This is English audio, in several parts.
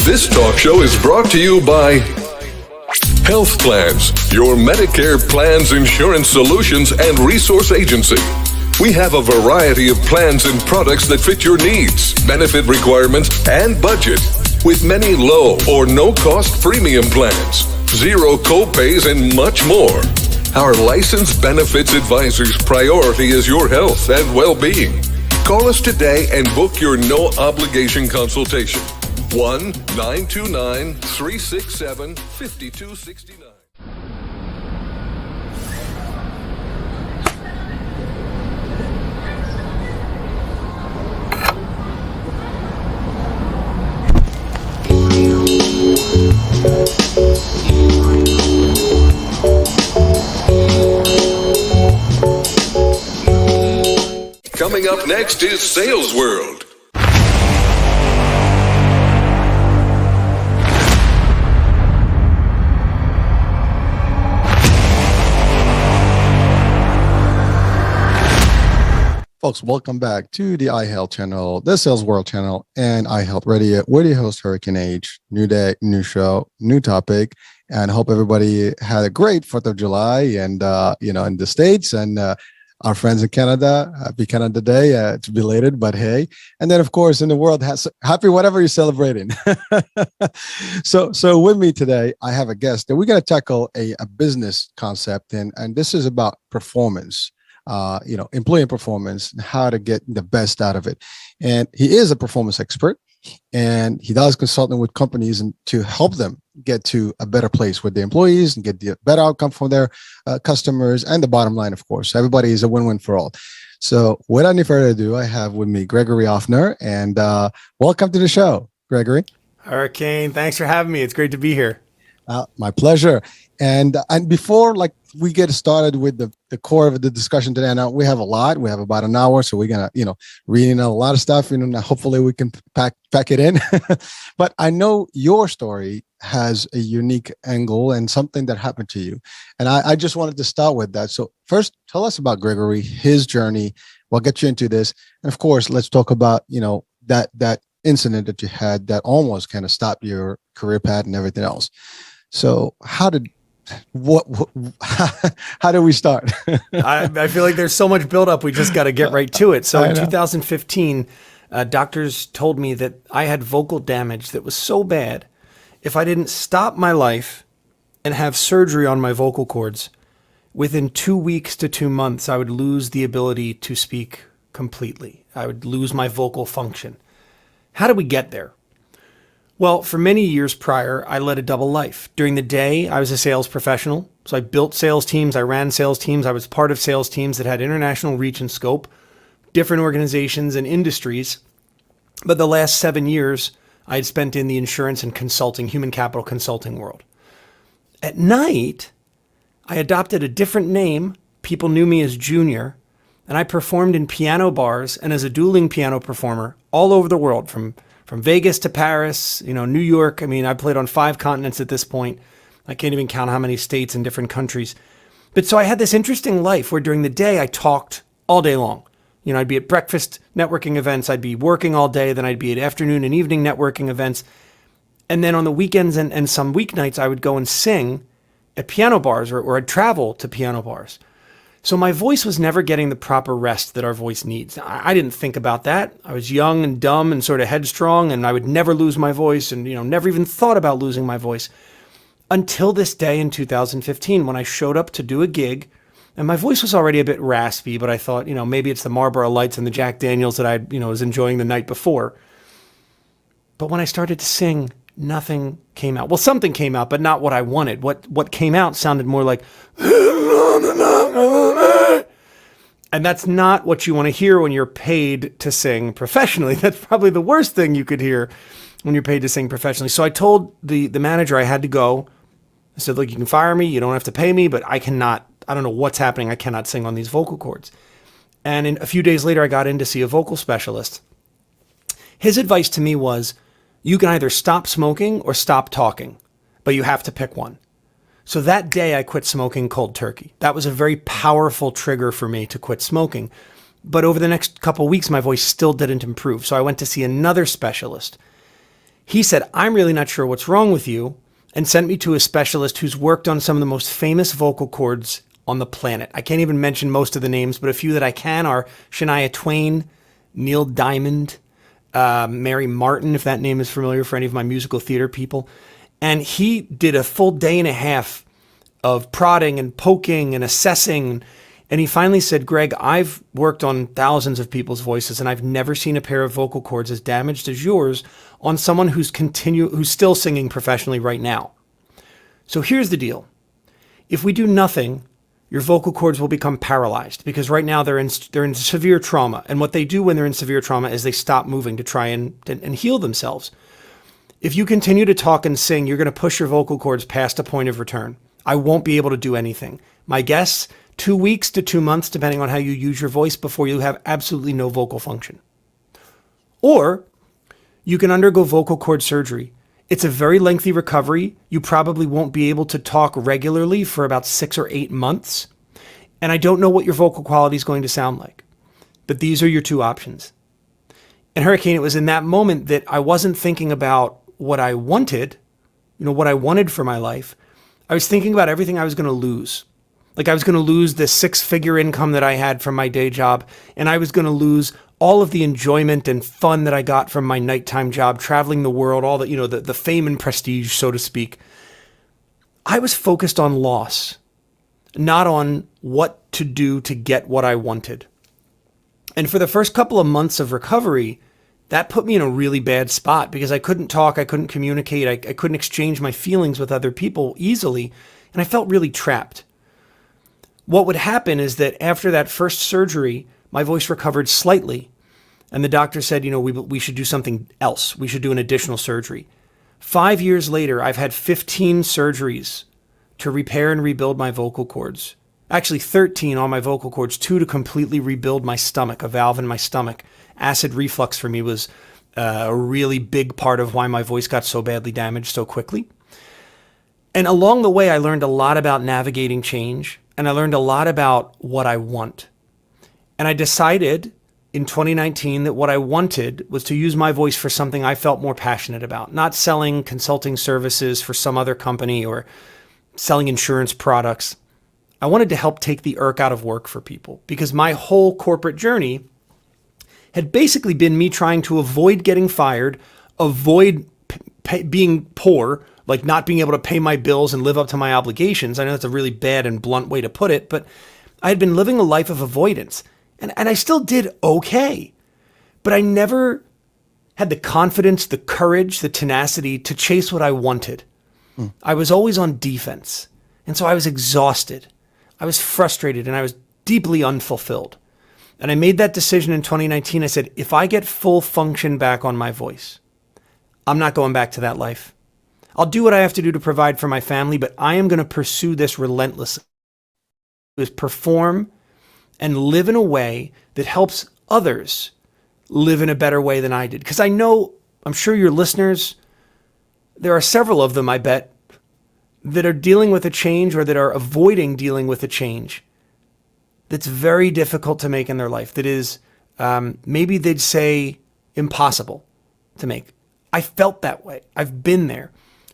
This talk show is brought to you by Health Plans, your Medicare plans, insurance solutions, and resource agency. We have a variety of plans and products that fit your needs, benefit requirements, and budget, with many low or no-cost premium plans, zero co-pays, and much more. Our licensed benefits advisor's priority is your health and well-being. Call us today and book your no-obligation consultation. 1-929-367-5269. Coming up next is Sales World. Folks, welcome back to the iHealth channel, the Sales World channel, and iHealth Radio. We're your host, Hurricane H. New day, new show, new topic, and I hope everybody had a great 4th of July and, in the States and our friends in Canada. Happy Canada Day. It's belated, but hey. And then, of course, in the world, happy whatever you're celebrating. So with me today, I have a guest that we're going to tackle a business concept, and this is about performance. Employee performance and how to get the best out of it. And he is a performance expert, and he does consulting with companies and to help them get to a better place with the employees and get the better outcome from their customers and the bottom line, of course. Everybody is a win-win for all. So without any further ado, I have with me Gregory Offner, and welcome to the show, Gregory. Hurricane, thanks for having me. It's great to be here. My pleasure. And before we get started with the core of the discussion today, now we have a lot. We have about an hour, so we're gonna read in a lot of stuff. Hopefully we can pack it in. But I know your story has a unique angle and something that happened to you, and I just wanted to start with that. So first, tell us about Gregory, his journey. We'll get you into this, and of course, let's talk about that incident that you had that almost kind of stopped your career path and everything else. So how did we start? I feel like there's so much buildup. We just got to get right to it. So in 2015, doctors told me that I had vocal damage that was so bad, if I didn't stop my life and have surgery on my vocal cords, within 2 weeks to 2 months, I would lose the ability to speak completely. I would lose my vocal function. How did we get there? Well, for many years prior, I led a double life. During the day, I was a sales professional. So I built sales teams, I ran sales teams, I was part of sales teams that had international reach and scope, different organizations and industries. But the last 7 years, I had spent in the insurance and consulting, human capital consulting world. At night, I adopted a different name. People knew me as Junior, and I performed in piano bars and as a dueling piano performer all over the world, from Vegas to Paris, New York. I mean, I played on 5 continents at this point. I can't even count how many states and different countries. But so I had this interesting life where during the day I talked all day long. I'd be at breakfast networking events. I'd be working all day. Then I'd be at afternoon and evening networking events. And then on the weekends and some weeknights, I would go and sing at piano bars or I'd travel to piano bars. So my voice was never getting the proper rest that our voice needs. I didn't think about that. I was young and dumb and sort of headstrong, and I would never lose my voice and, never even thought about losing my voice until this day in 2015 when I showed up to do a gig, and my voice was already a bit raspy, but I thought, maybe it's the Marlboro Lights and the Jack Daniels that I, was enjoying the night before. But when I started to sing, nothing came out. Well, something came out, but not what I wanted. What came out sounded more like, and that's not what you want to hear when you're paid to sing professionally. That's probably the worst thing you could hear when you're paid to sing professionally. So I told the manager I had to go. I said, look, you can fire me. You don't have to pay me, but I don't know what's happening. I cannot sing on these vocal cords. And a few days later, I got in to see a vocal specialist. His advice to me was, you can either stop smoking or stop talking, but you have to pick one. So that day I quit smoking cold turkey. That was a very powerful trigger for me to quit smoking. But over the next couple of weeks, my voice still didn't improve. So I went to see another specialist. He said, I'm really not sure what's wrong with you, and sent me to a specialist who's worked on some of the most famous vocal cords on the planet. I can't even mention most of the names, but a few that I can are Shania Twain, Neil Diamond, Mary Martin, if that name is familiar for any of my musical theater people. And he did a full day and a half of prodding and poking and assessing. And he finally said, Greg, I've worked on thousands of people's voices, and I've never seen a pair of vocal cords as damaged as yours on someone who's still singing professionally right now. So here's the deal. If we do nothing, your vocal cords will become paralyzed, because right now they're in severe trauma. And what they do when they're in severe trauma is they stop moving to try and heal themselves. If you continue to talk and sing, you're going to push your vocal cords past a point of return. I won't be able to do anything. My guess, 2 weeks to 2 months, depending on how you use your voice, before you have absolutely no vocal function. Or you can undergo vocal cord surgery. It's a very lengthy recovery. You probably won't be able to talk regularly for about 6 or 8 months. And I don't know what your vocal quality is going to sound like. But these are your two options. And Hurricane, it was in that moment that I wasn't thinking about what I wanted, what I wanted for my life. I was thinking about everything I was going to lose. Like I was going to lose the 6-figure income that I had from my day job, and I was going to lose all of the enjoyment and fun that I got from my nighttime job, traveling the world, all the, the fame and prestige, so to speak. I was focused on loss, not on what to do to get what I wanted. And for the first couple of months of recovery, that put me in a really bad spot because I couldn't talk, I couldn't communicate, I couldn't exchange my feelings with other people easily, and I felt really trapped. What would happen is that after that first surgery, my voice recovered slightly, and the doctor said, we should do something else. We should do an additional surgery. 5 years later, I've had 15 surgeries to repair and rebuild my vocal cords. Actually, 13 on my vocal cords, 2 to completely rebuild my stomach, a valve in my stomach. Acid reflux for me was a really big part of why my voice got so badly damaged so quickly. And along the way, I learned a lot about navigating change, and I learned a lot about what I want. And I decided in 2019 that what I wanted was to use my voice for something I felt more passionate about, not selling consulting services for some other company or selling insurance products. I wanted to help take the irk out of work for people, because my whole corporate journey had basically been me trying to avoid getting fired, avoid being poor, like not being able to pay my bills and live up to my obligations. I know that's a really bad and blunt way to put it, but I had been living a life of avoidance, and I still did okay. But I never had the confidence, the courage, the tenacity to chase what I wanted. I was always on defense, and so I was exhausted. I was frustrated, and I was deeply unfulfilled. And I made that decision in 2019. I said, if I get full function back on my voice, I'm not going back to that life. I'll do what I have to do to provide for my family, but I am going to pursue this relentlessly. Is perform and live in a way that helps others live in a better way than I did. Because I'm sure your listeners, there are several of them, I bet, that are dealing with a change or that are avoiding dealing with a change that's very difficult to make in their life, that is maybe they'd say impossible to make. I felt that way. I've been there.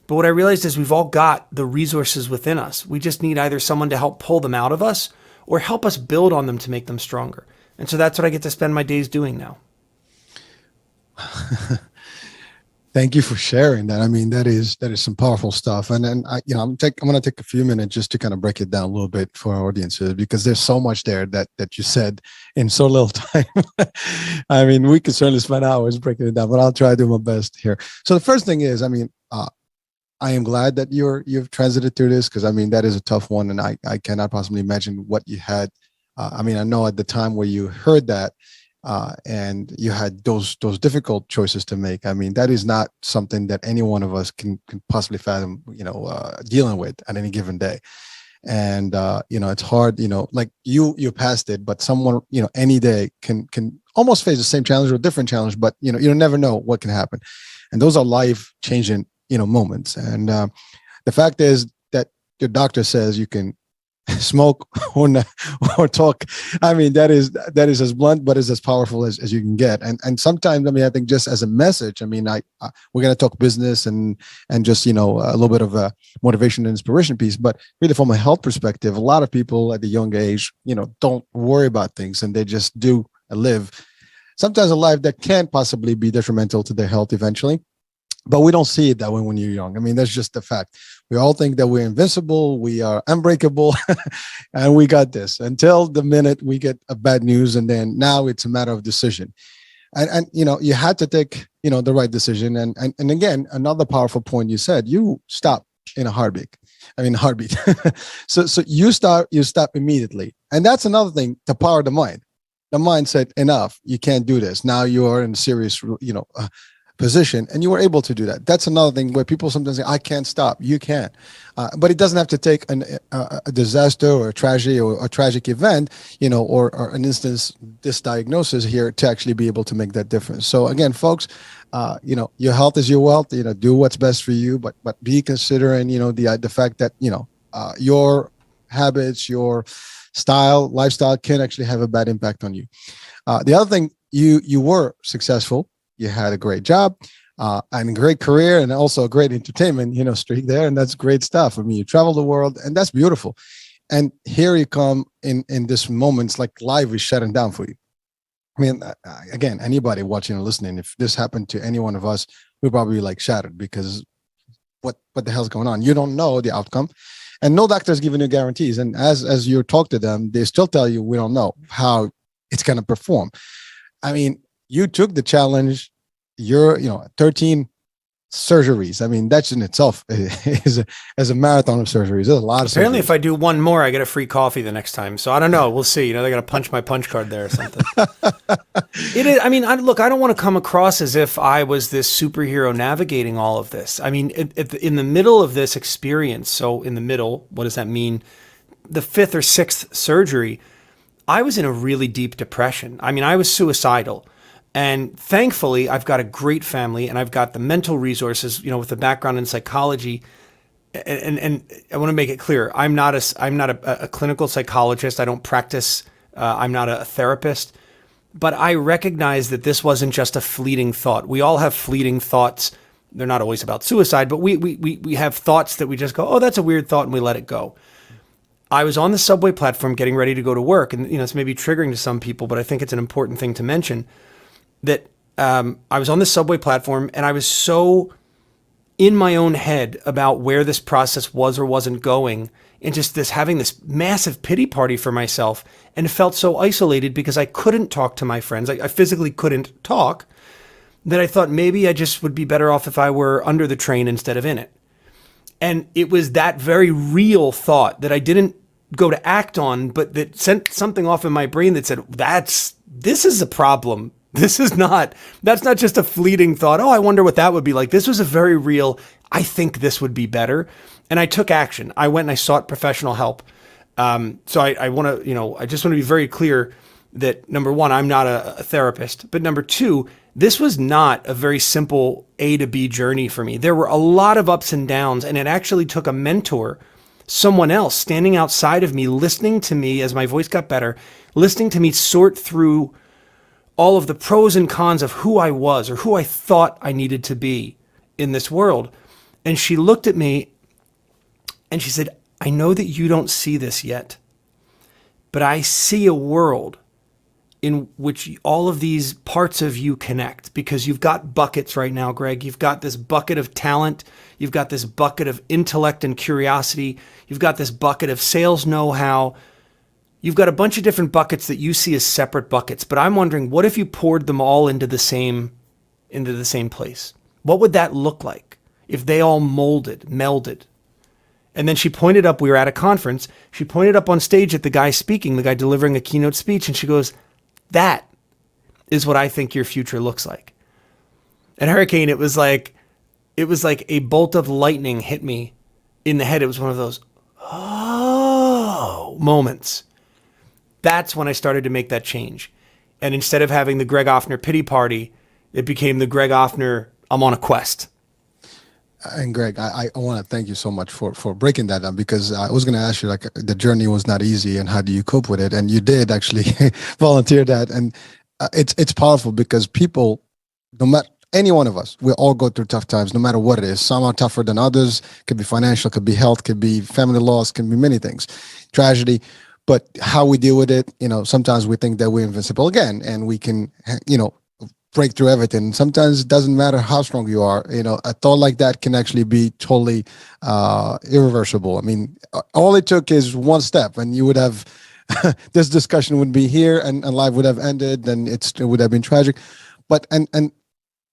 But what I realized is we've all got the resources within us. We just need either someone to help pull them out of us or help us build on them to make them stronger. And so that's what I get to spend my days doing now. Thank you for sharing that. I mean, that is some powerful stuff. And then I'm going to take a few minutes just to kind of break it down a little bit for our audiences, because there's so much there that you said in so little time. I mean, we could certainly spend hours breaking it down, but I'll try to do my best here. So the first thing is, I am glad that you've transited through this, because that is a tough one, and I cannot possibly imagine what you had. I know at the time where you heard that, and you had those difficult choices to make. That is not something that any one of us can possibly fathom, dealing with at any given day. And it's hard, like you passed it, but someone, any day can almost face the same challenge or a different challenge, but you never know what can happen. And those are life changing moments. And the fact is that your doctor says you can smoke or or talk. I mean, that is as blunt, but is as powerful as you can get. And sometimes, I mean, I think just as a message, I mean, we're going to talk business and just, a little bit of a motivation and inspiration piece, but really from a health perspective, a lot of people at the young age, don't worry about things and they just do live sometimes a life that can possibly be detrimental to their health eventually. But we don't see it that way when you're young. I mean, that's just the fact. We all think that we're invincible, we are unbreakable, and we got this until the minute we get a bad news. And then now it's a matter of decision. And you had to take, the right decision. And again, another powerful point you said, you stop in a heartbeat. So you stop immediately. And that's another thing to power the mind. The mind said, enough, you can't do this. Now you are in a serious, position, and you were able to do that. That's another thing where people sometimes say, I can't stop. You can. But it doesn't have to take a disaster or a tragedy or a tragic event, or an instance, this diagnosis here to actually be able to make that difference. So again, folks, your health is your wealth, do what's best for you, but be considering, the fact that, your habits, your lifestyle can actually have a bad impact on you. The other thing, you were successful. You had a great job and a great career and also a great entertainment, streak there. And that's great stuff. I mean, you travel the world and that's beautiful. And here you come in this moments like life is shutting down for you. I mean, again, anybody watching or listening, if this happened to any one of us, we'd probably be like shattered because what the hell's going on? You don't know the outcome and no doctor's giving you guarantees. And as you talk to them, they still tell you, we don't know how it's going to perform. I mean, you took the challenge. You're, 13 surgeries. I mean, that's in itself is a marathon of surgeries. There's a lot of Apparently, surgeries. if I do one more, I get a free coffee the next time. So I don't know. We'll see. They're going to punch my punch card there or something. It is. I mean, I don't want to come across as if I was this superhero navigating all of this. I mean, in the middle of this experience, so in the middle, what does that mean? The 5th or 6th surgery, I was in a really deep depression. I mean, I was suicidal. And thankfully, I've got a great family and I've got the mental resources, with a background in psychology. And I want to make it clear, I'm not a clinical psychologist. I don't practice. I'm not a therapist. But I recognize that this wasn't just a fleeting thought. We all have fleeting thoughts. They're not always about suicide, but we have thoughts that we just go, oh, that's a weird thought, and we let it go. I was on the subway platform getting ready to go to work. And, it's maybe triggering to some people, but I think it's an important thing to mention. That I was on the subway platform and I was so in my own head about where this process was or wasn't going, and just having this massive pity party for myself, and felt so isolated because I couldn't talk to my friends. I physically couldn't talk, that I thought maybe I just would be better off if I were under the train instead of in it. And it was that very real thought that I didn't go to act on, but that sent something off in my brain that said, this is a problem. That's not just a fleeting thought. Oh, I wonder what that would be like. This was a very real, I think this would be better. And I took action. I went and I sought professional help. So I want to, I just want to be very clear that number one, I'm not a therapist, but number two, this was not a very simple A to B journey for me. There were a lot of ups and downs, and it actually took a mentor, someone else standing outside of me, listening to me as my voice got better, listening to me sort through all of the pros and cons of who I was or who I thought I needed to be in this world. And she looked at me and she said, I know that you don't see this yet, but I see a world in which all of these parts of you connect, because you've got buckets right now, Greg. You've got this bucket of talent. You've got this bucket of intellect and curiosity. You've got this bucket of sales know-how. You've got a bunch of different buckets that you see as separate buckets, but I'm wondering, what if you poured them all into the same place? What would that look like if they all melded? And then she pointed up, we were at a conference, she pointed up on stage at the guy speaking, the guy delivering a keynote speech, and she goes, that is what I think your future looks like. And Hurricane, it was like a bolt of lightning hit me in the head. It was one of those, oh, moments. That's when I started to make that change. And instead of having the Greg Offner pity party, it became the Greg Offner, I'm on a quest. And Greg, I want to thank you so much for breaking that down, because I was going to ask you, like, the journey was not easy and how do you cope with it? And you did actually volunteer that. And it's powerful, because people, no matter any one of us, we all go through tough times, no matter what it is. Some are tougher than others. Could be financial, could be health, could be family loss, can be many things, tragedy. But how we deal with it, sometimes we think that we're invincible again and we can, break through everything. Sometimes it doesn't matter how strong you are. A thought like that can actually be totally irreversible. I mean, all it took is one step, and you would have this discussion would be here, and life would have ended, and it would have been tragic. But and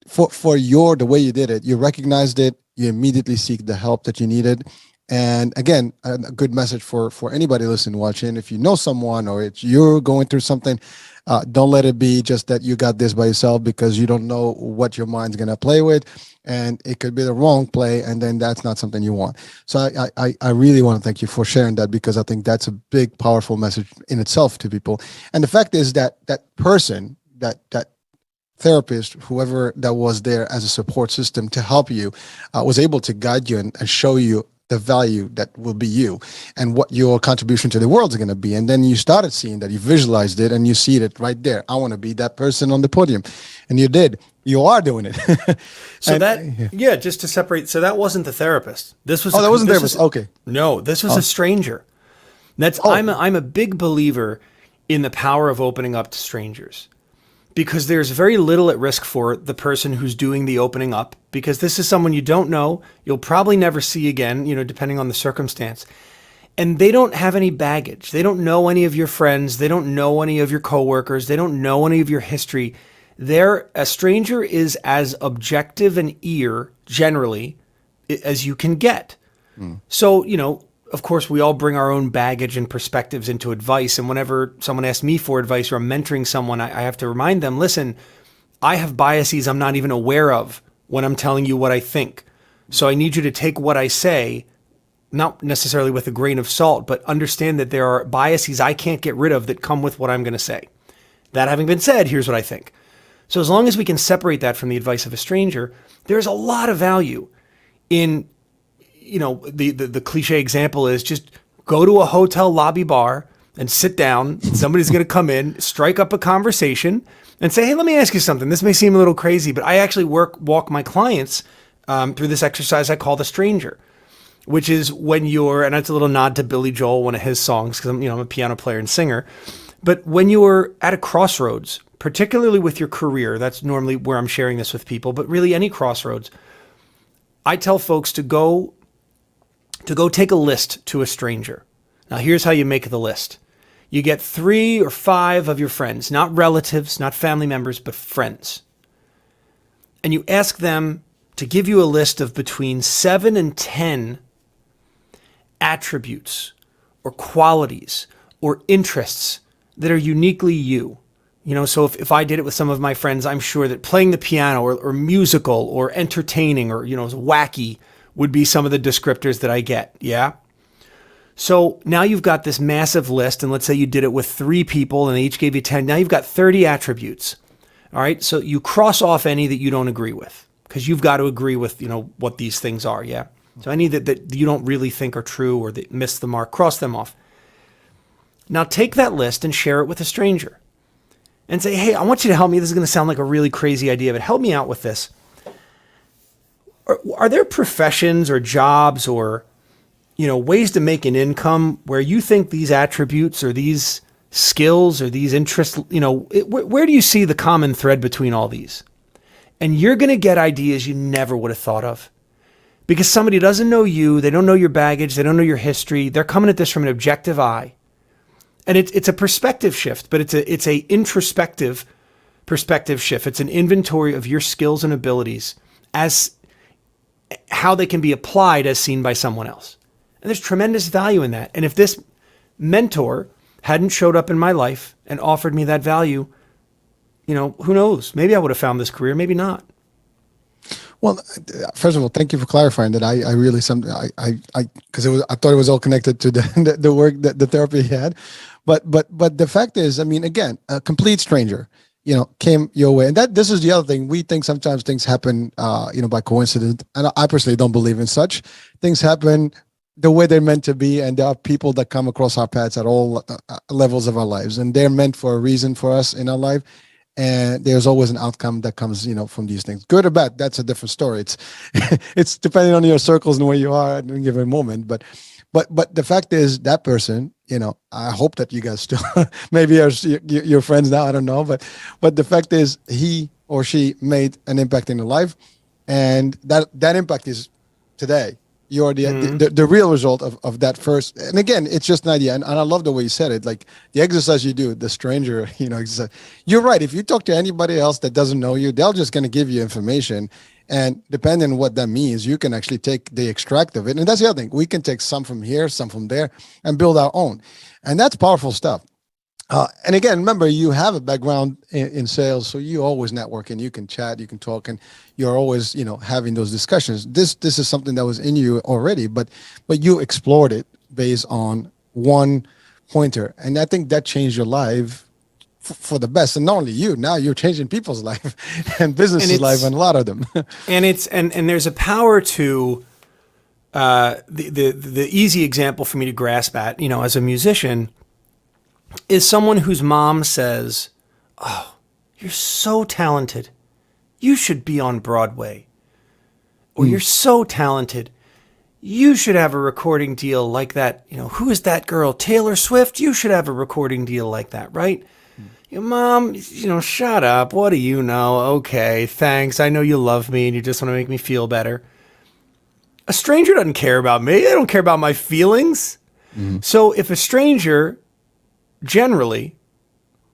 for the way you did it, you recognized it, you immediately seek the help that you needed. And again, a good message for anybody listening, watching. If you know someone, or you're going through something, don't let it be just that you got this by yourself, because you don't know what your mind's going to play with, and it could be the wrong play, and then that's not something you want. So I really want to thank you for sharing that, because I think that's a big, powerful message in itself to people. And the fact is that person, that therapist, whoever that was there as a support system to help you, was able to guide you and show you the value that will be you, and what your contribution to the world is going to be. And then you started seeing that, you visualized it, and you see it right there. I want to be that person on the podium. And you did. You are doing it. So just to separate. So that wasn't the therapist. This was. Oh, that wasn't the therapist. Okay. No, this was a stranger. I'm a big believer in the power of opening up to strangers, because there's very little at risk for the person who's doing the opening up, because this is someone you don't know, you'll probably never see again, depending on the circumstance. And they don't have any baggage. They don't know any of your friends. They don't know any of your coworkers. They don't know any of your history. A stranger is as objective an ear, generally, as you can get. So, of course, we all bring our own baggage and perspectives into advice. And whenever someone asks me for advice, or I'm mentoring someone, I have to remind them, listen, I have biases I'm not even aware of when I'm telling you what I think. So I need you to take what I say, not necessarily with a grain of salt, but understand that there are biases I can't get rid of that come with what I'm going to say. That having been said, here's what I think. So as long as we can separate that from the advice of a stranger, there's a lot of value in, the cliche example is just go to a hotel lobby bar and sit down. Somebody's going to come in, strike up a conversation, and say, hey, let me ask you something. This may seem a little crazy, but I actually walk my clients through this exercise I call the stranger, which is when and it's a little nod to Billy Joel, one of his songs, because I'm a piano player and singer. But when you're at a crossroads, particularly with your career, that's normally where I'm sharing this with people, but really any crossroads, I tell folks to go take a list to a stranger. Now, here's how you make the list. You get 3 or 5 of your friends, not relatives, not family members, but friends. And you ask them to give you a list of between 7 and 10 attributes or qualities or interests that are uniquely you. So if I did it with some of my friends, I'm sure that playing the piano or musical or entertaining or, wacky would be some of the descriptors that I get. Yeah. So now you've got this massive list, and let's say you did it with 3 people and they each gave you 10. Now you've got 30 attributes. All right. So you cross off any that you don't agree with, because you've got to agree with, what these things are. Yeah. So any that you don't really think are true or that miss the mark, cross them off. Now take that list and share it with a stranger and say, hey, I want you to help me. This is going to sound like a really crazy idea, but help me out with this. Are there professions or jobs or, ways to make an income where you think these attributes or these skills or these interests, where do you see the common thread between all these? And you're going to get ideas you never would have thought of, because somebody doesn't know you. They don't know your baggage. They don't know your history. They're coming at this from an objective eye. And it's a perspective shift, but it's a introspective perspective shift. It's an inventory of your skills and abilities as how they can be applied as seen by someone else. And there's tremendous value in that. And if this mentor hadn't showed up in my life and offered me that value, who knows? Maybe I would have found this career, maybe not. Well, first of all, thank you for clarifying that. I really because I thought it was all connected to the work that the therapy he had, but the fact is, I mean, again, a complete stranger, came your way. And this is the other thing. We think sometimes things happen, by coincidence. And I personally don't believe in such. Things happen the way they're meant to be. And there are people that come across our paths at all levels of our lives. And they're meant for a reason for us in our life. And there's always an outcome that comes, from these things, good or bad. That's a different story. It's, it's depending on your circles and where you are at any given moment. But the fact is that person, I hope that you guys still maybe are your friends now. I don't know, but the fact is he or she made an impact in your life, and that impact is today. You're the real result of that first. And again, it's just an idea. And I love the way you said it. Like the exercise you do, the stranger, exercise. You're right. If you talk to anybody else that doesn't know you, they're just going to give you information. And depending on what that means, you can actually take the extract of it. And that's the other thing. We can take some from here, some from there, and build our own. And that's powerful stuff. And again, remember, you have a background in sales, so you always network and you can chat, you can talk, and you're always, having those discussions. This is something that was in you already, but you explored it based on one pointer. And I think that changed your life for the best. And not only you, now you're changing people's life and businesses' life, and a lot of them. and there's a power to the easy example for me to grasp at, as a musician, is someone whose mom says, "Oh, you're so talented. You should be on Broadway." Or "You're so talented. You should have a recording deal like that. Who is that girl? Taylor Swift? You should have a recording deal like that, right?" Your mom, "Shut up. What do you know? Okay, thanks. I know you love me and you just want to make me feel better." A stranger doesn't care about me. They don't care about my feelings. So if a stranger generally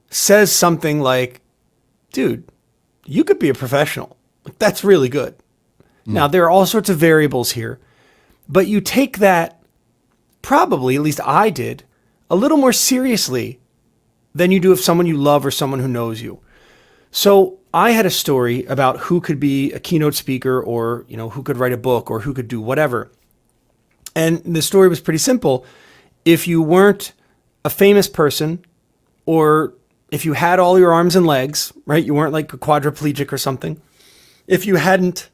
says something like, "Dude, you could be a professional. That's really good." Now, there are all sorts of variables here, but you take that, probably, at least I did, a little more seriously than you do if someone you love or someone who knows you. So I had a story about who could be a keynote speaker, or, who could write a book, or who could do whatever. And the story was pretty simple. If you weren't a famous person, or if you had all your arms and legs, right? You weren't like a quadriplegic or something. If you hadn't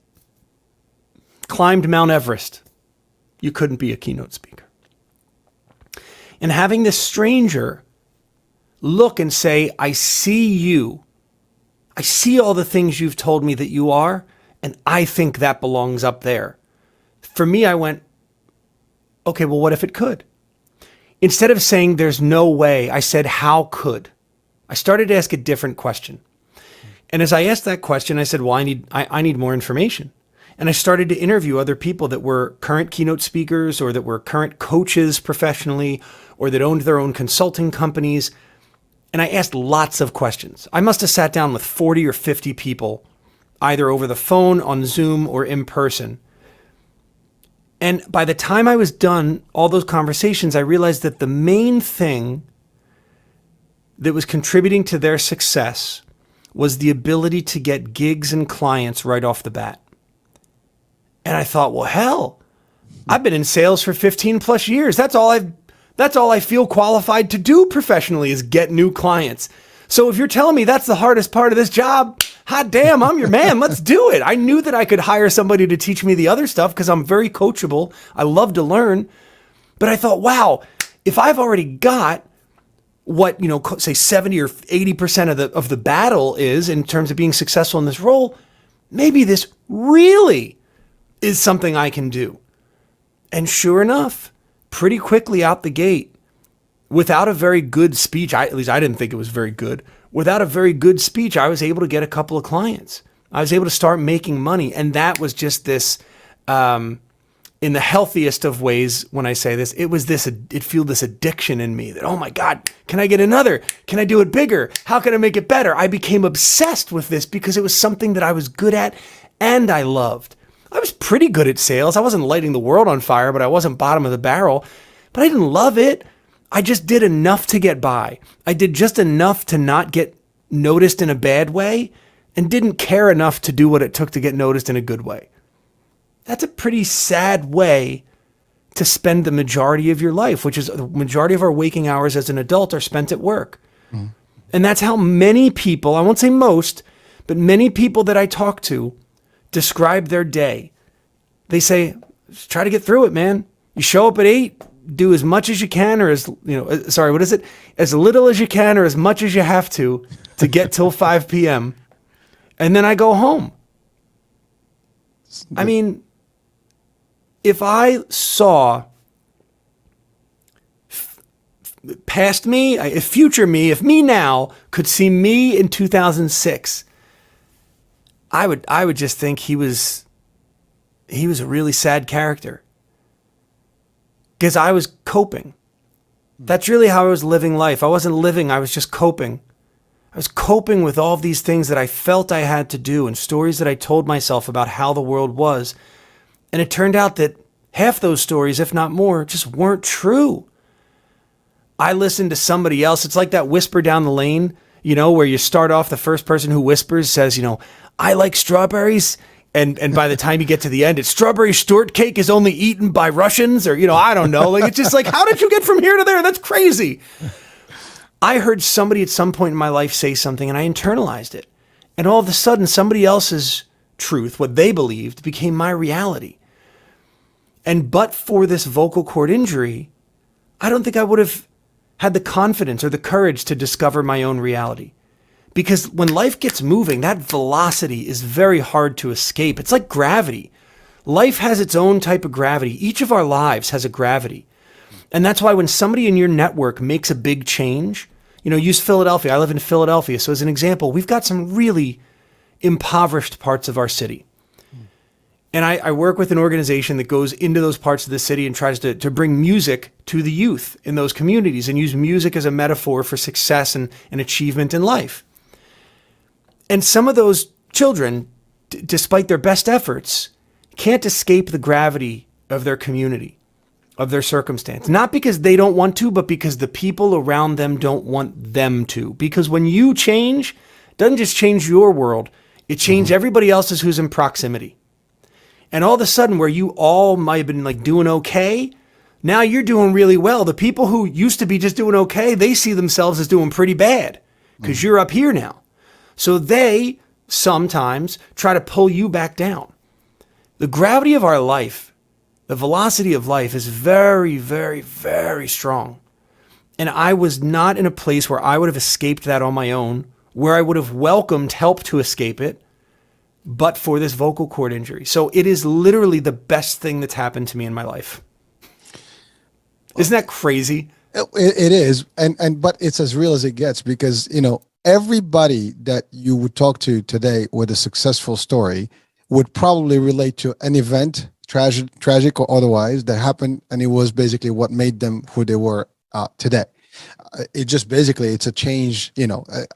climbed Mount Everest, you couldn't be a keynote speaker. And having this stranger look and say, "I see you. I see all the things you've told me that you are, and I think that belongs up there." For me, I went, okay, well, what if it could? Instead of saying there's no way, I said, how could? I started to ask a different question. And as I asked that question, I said, well, I need more information. And I started to interview other people that were current keynote speakers, or that were current coaches professionally, or that owned their own consulting companies. And I asked lots of questions. I must have sat down with 40 or 50 people, either over the phone, on Zoom, or in person. And by the time I was done all those conversations, I realized that the main thing that was contributing to their success was the ability to get gigs and clients right off the bat. And I thought, well, hell, I've been in sales for 15 plus years. That's all I feel qualified to do professionally, is get new clients. So if you're telling me that's the hardest part of this job, hot damn, I'm your man. Let's do it. I knew that I could hire somebody to teach me the other stuff because I'm very coachable. I love to learn. But I thought, wow, if I've already got what, say 70 or 80% of the battle is in terms of being successful in this role, maybe this really is something I can do. And sure enough, pretty quickly out the gate, without a very good speech, at least I didn't think it was very good. Without a very good speech, I was able to get a couple of clients. I was able to start making money. And that was just this, in the healthiest of ways, when I say this, it fueled this addiction in me that, oh my God, can I get another? Can I do it bigger? How can I make it better? I became obsessed with this because it was something that I was good at and I loved. I was pretty good at sales. I wasn't lighting the world on fire, but I wasn't bottom of the barrel. But I didn't love it. I just did enough to get by. I did just enough to not get noticed in a bad way, and didn't care enough to do what it took to get noticed in a good way. That's a pretty sad way to spend the majority of your life, which is the majority of our waking hours as an adult are spent at work. And that's how many people, I won't say most, but many people that I talk to describe their day. They say, try to get through it, man. You show up at 8, do as much as you can, or as little as you can, or as much as you have to get till 5 p.m. And then I go home. I mean, if I saw past me, if future me, if me now could see me in 2006, I would just think he was a really sad character. Because I was coping. That's really how I was living life. I wasn't living, I was just coping. I was coping with all of these things that I felt I had to do and stories that I told myself about how the world was. And it turned out that half those stories, if not more, just weren't true. I listened to somebody else. It's like that whisper down the lane, where you start off, the first person who whispers says, I like strawberries. And by the time you get to the end, it's strawberry shortcake is only eaten by Russians, or, I don't know. Like, it's just like, how did you get from here to there? That's crazy. I heard somebody at some point in my life say something and I internalized it. And all of a sudden, somebody else's truth, what they believed, became my reality. And but for this vocal cord injury, I don't think I would have had the confidence or the courage to discover my own reality. Because when life gets moving, that velocity is very hard to escape. It's like gravity. Life has its own type of gravity. Each of our lives has a gravity. And that's why when somebody in your network makes a big change, use Philadelphia. I live in Philadelphia. So as an example, we've got some really impoverished parts of our city. And I work with an organization that goes into those parts of the city and tries to bring music to the youth in those communities and use music as a metaphor for success and achievement in life. And some of those children, despite their best efforts, can't escape the gravity of their community, of their circumstance. Not because they don't want to, but because the people around them don't want them to. Because when you change, it doesn't just change your world, it changes everybody else's who's in proximity. And all of a sudden, where you all might have been like doing okay, now you're doing really well. The people who used to be just doing okay, they see themselves as doing pretty bad because you're up here now. So they sometimes try to pull you back down. The gravity of our life, the velocity of life is very, very, very strong. And I was not in a place where I would have escaped that on my own, where I would have welcomed help to escape it, but for this vocal cord injury. So it is literally the best thing that's happened to me in my life. Isn't that crazy? It is. But it's as real as it gets because, everybody that you would talk to today with a successful story would probably relate to an event, tragic or otherwise, that happened, and it was basically what made them who they were today. It just basically, it's a change,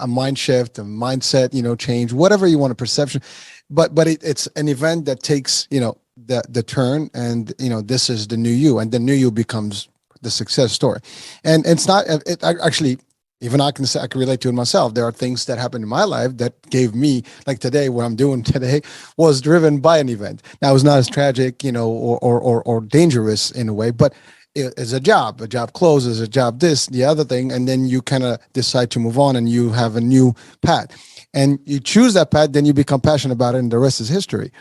a mind shift, a mindset, change, whatever you want, a perception. But it's an event that takes, the turn, and, this is the new you, and the new you becomes the success story. And it's not, actually, even I can relate to it myself. There are things that happened in my life that gave me, like today, what I'm doing today was driven by an event. Now, it was not as tragic, or dangerous in a way, but it's a job closes, a job this, the other thing, and then you kind of decide to move on and you have a new path. And you choose that path, then you become passionate about it, and the rest is history.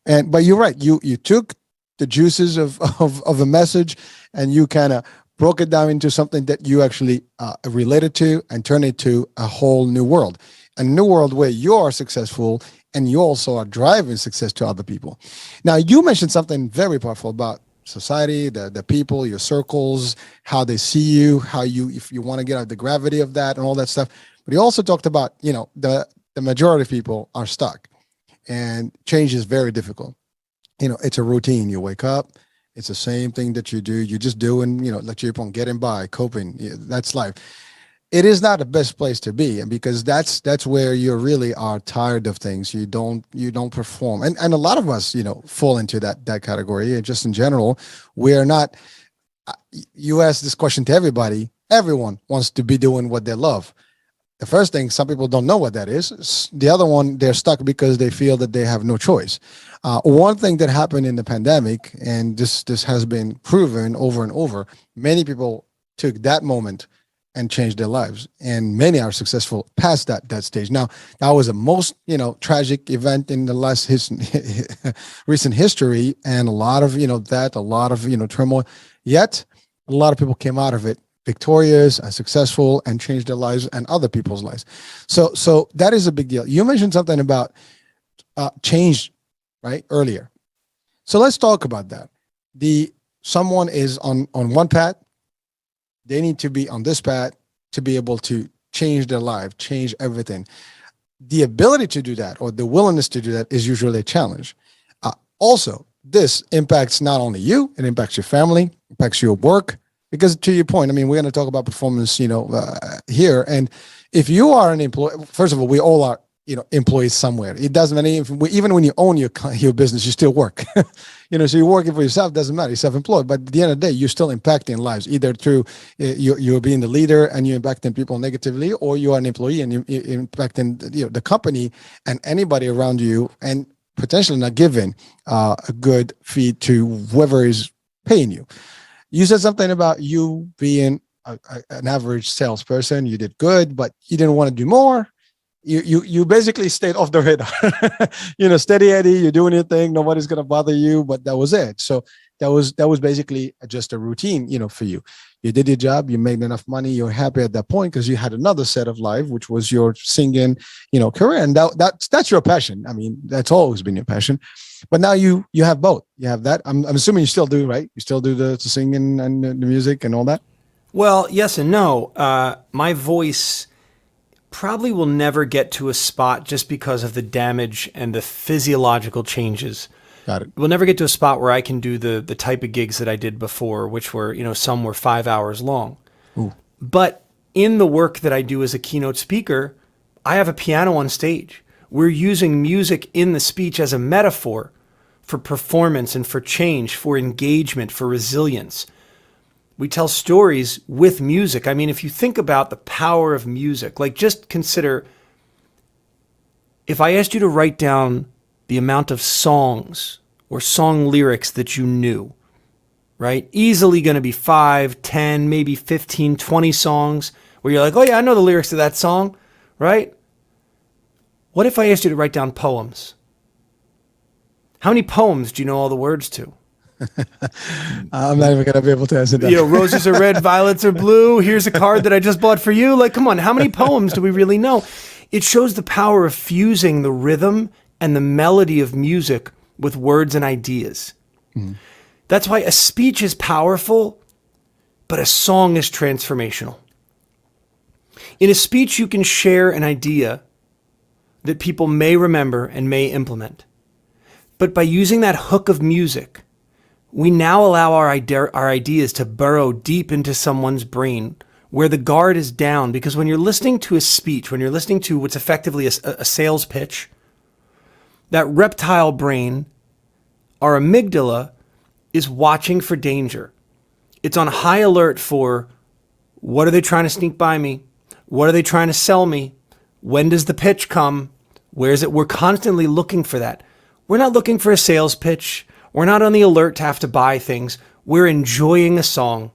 But you're right, you took the juices of a message and you kind of broke it down into something that you actually related to and turned it to a whole new world. A new world where you are successful and you also are driving success to other people. Now, you mentioned something very powerful about society, the people, your circles, how they see you, if you want to get out the gravity of that and all that stuff. But he also talked about, the majority of people are stuck and change is very difficult. It's a routine. You wake up, it's the same thing that you do. You're just doing, like you're on getting by, coping. That's life. It is not the best place to be, and because that's where you really are tired of things. You don't perform, and a lot of us, fall into that category. And just in general, we are not. You ask this question to everybody. Everyone wants to be doing what they love. The first thing, some people don't know what that is. The other one, they're stuck because they feel that they have no choice. One thing that happened in the pandemic, and this has been proven over and over, many people took that moment and change their lives. And many are successful past that stage. Now, that was a most, tragic event in the last recent history, and a lot of, turmoil. Yet, a lot of people came out of it victorious and successful and changed their lives and other people's lives. So that is a big deal. You mentioned something about change, right, earlier. So let's talk about that. Someone is on one path. They need to be on this path to be able to change their life, change everything. The ability to do that or the willingness to do that is usually a challenge. Also, this impacts not only you, it impacts your family, impacts your work. Because to your point, I mean, we're going to talk about performance, here. And if you are an employee, first of all, we all are, employees somewhere. It doesn't matter. Even when you own your business, you still work. So you're working for yourself, doesn't matter. You're self-employed. But at the end of the day, you're still impacting lives, either through you're being the leader and you're impacting people negatively, or you are an employee and you're impacting the company and anybody around you, and potentially not giving a good fee to whoever is paying you. You said something about you being an average salesperson. You did good, but you didn't want to do more. You basically stayed off the radar. Steady Eddie, you're doing your thing. Nobody's going to bother you, but that was it. So that was basically just a routine, for you. You did your job. You made enough money. You're happy at that point because you had another set of life, which was your singing, career. And that's your passion. I mean, that's always been your passion. But now you have both. You have that. I'm assuming you still do, right? You still do the singing and the music and all that? Well, yes and no. My voice probably will never get to a spot just because of the damage and the physiological changes. Got it. We'll never get to a spot where I can do the type of gigs that I did before, which were, some were 5 hours long. Ooh. But in the work that I do as a keynote speaker, I have a piano on stage. We're using music in the speech as a metaphor for performance and for change, for engagement, for resilience. We tell stories with music. I mean, if you think about the power of music, like just consider if I asked you to write down the amount of songs or song lyrics that you knew, right? Easily going to be 5, 10, maybe 15, 20 songs where you're like, oh yeah, I know the lyrics to that song, right? What if I asked you to write down poems? How many poems do you know all the words to? I'm not even going to be able to answer that. Roses are red, violets are blue. Here's a card that I just bought for you. Like, come on, how many poems do we really know? It shows the power of fusing the rhythm and the melody of music with words and ideas. Mm. That's why a speech is powerful, but a song is transformational. In a speech, you can share an idea that people may remember and may implement. But by using that hook of music, we now allow our ideas to burrow deep into someone's brain where the guard is down. Because when you're listening to a speech, when you're listening to what's effectively a sales pitch, that reptile brain, our amygdala, is watching for danger. It's on high alert for, what are they trying to sneak by me? What are they trying to sell me? When does the pitch come? Where is it? We're constantly looking for that. We're not looking for a sales pitch. We're not on the alert to have to buy things. We're enjoying a song.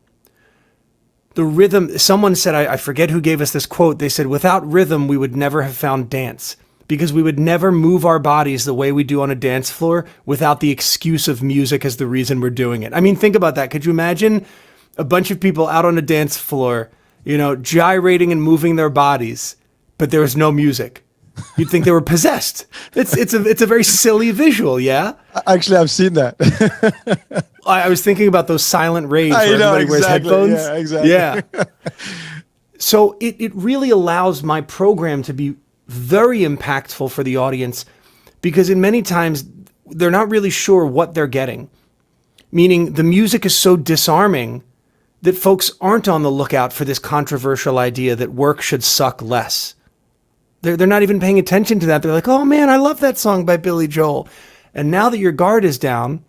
The rhythm, someone said, I forget who gave us this quote. They said, without rhythm, we would never have found dance, because we would never move our bodies the way we do on a dance floor without the excuse of music as the reason we're doing it. I mean, think about that. Could you imagine a bunch of people out on a dance floor, gyrating and moving their bodies, but there was no music? You'd think they were possessed. It's a very silly visual, yeah? Actually, I've seen that. I was thinking about those silent raves where everybody wears headphones. Yeah, exactly. Yeah. So it really allows my program to be very impactful for the audience, because in many times they're not really sure what they're getting. Meaning the music is so disarming that folks aren't on the lookout for this controversial idea that work should suck less. They're not even paying attention to that. They're like, oh man, I love that song by Billy Joel. And now that your guard is down,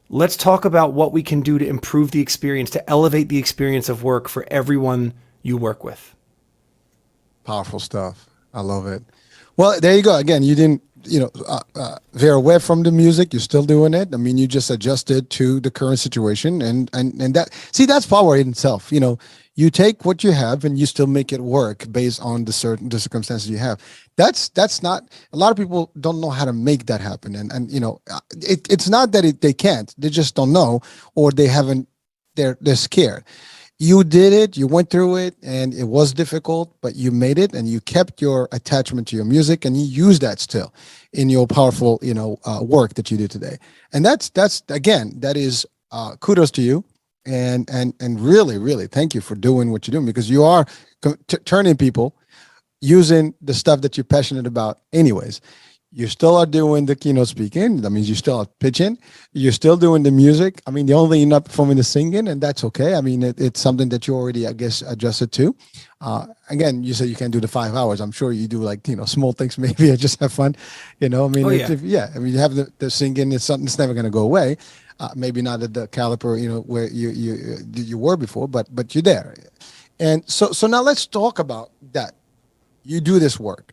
let's talk about what we can do to improve the experience, to elevate the experience of work for everyone you work with. Powerful stuff. I love it. Well, there you go. Again, you didn't veer away from the music. You're still doing it. I mean, you just adjusted to the current situation, and that, see, that's power in itself. You take what you have and you still make it work based on the circumstances you have. That's not, a lot of people don't know how to make that happen, and it's not that they can't. They just don't know, or they haven't. They're scared. You did it, you went through it, and it was difficult, but you made it, and you kept your attachment to your music, and you use that still in your powerful, work that you do today. And that's again, that is kudos to you, and really, really thank you for doing what you're doing, because you are turning people using the stuff that you're passionate about anyways. You still are doing the keynote speaking. That means you still are pitching. You're still doing the music. I mean, the only thing you're not performing the singing, and that's okay. I mean, it's something that you already, I guess, adjusted to. Again, you said you can't do the 5 hours. I'm sure you do, like, small things, maybe, or just have fun. I mean, I mean, you have the singing. It's something that's never going to go away. Maybe not at the caliber, where you were before, but you're there. And so now let's talk about that. You do this work.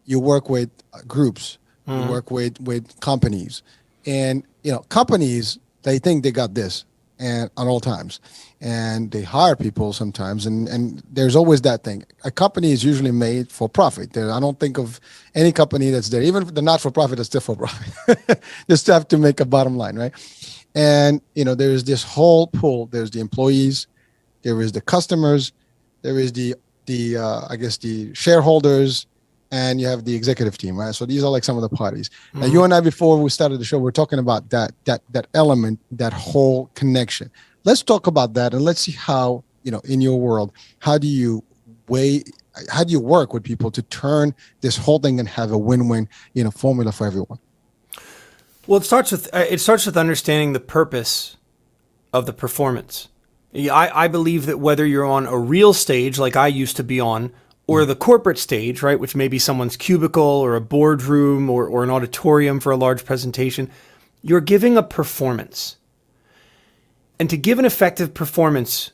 You work with groups, you work with companies, and companies, they think they got this and at all times, and they hire people sometimes, and there's always that thing. A company is usually made for profit. I don't think of any company that's there, even the not for profit, is still for profit. They still have to make a bottom line, right? And there's this whole pool. There's the employees, there is the customers, there is the I guess the shareholders, and you have the executive team, right? So these are like some of the parties. Now, you and I, before we started the show, we're talking about that element, that whole connection. Let's talk about that, and let's see how, in your world, how do you work with people to turn this whole thing and have a win-win, formula for everyone? Well, it starts with understanding the purpose of the performance. I believe that whether you're on a real stage, like I used to be on, or the corporate stage, right, which may be someone's cubicle or a boardroom or an auditorium for a large presentation, you're giving a performance. And to give an effective performance,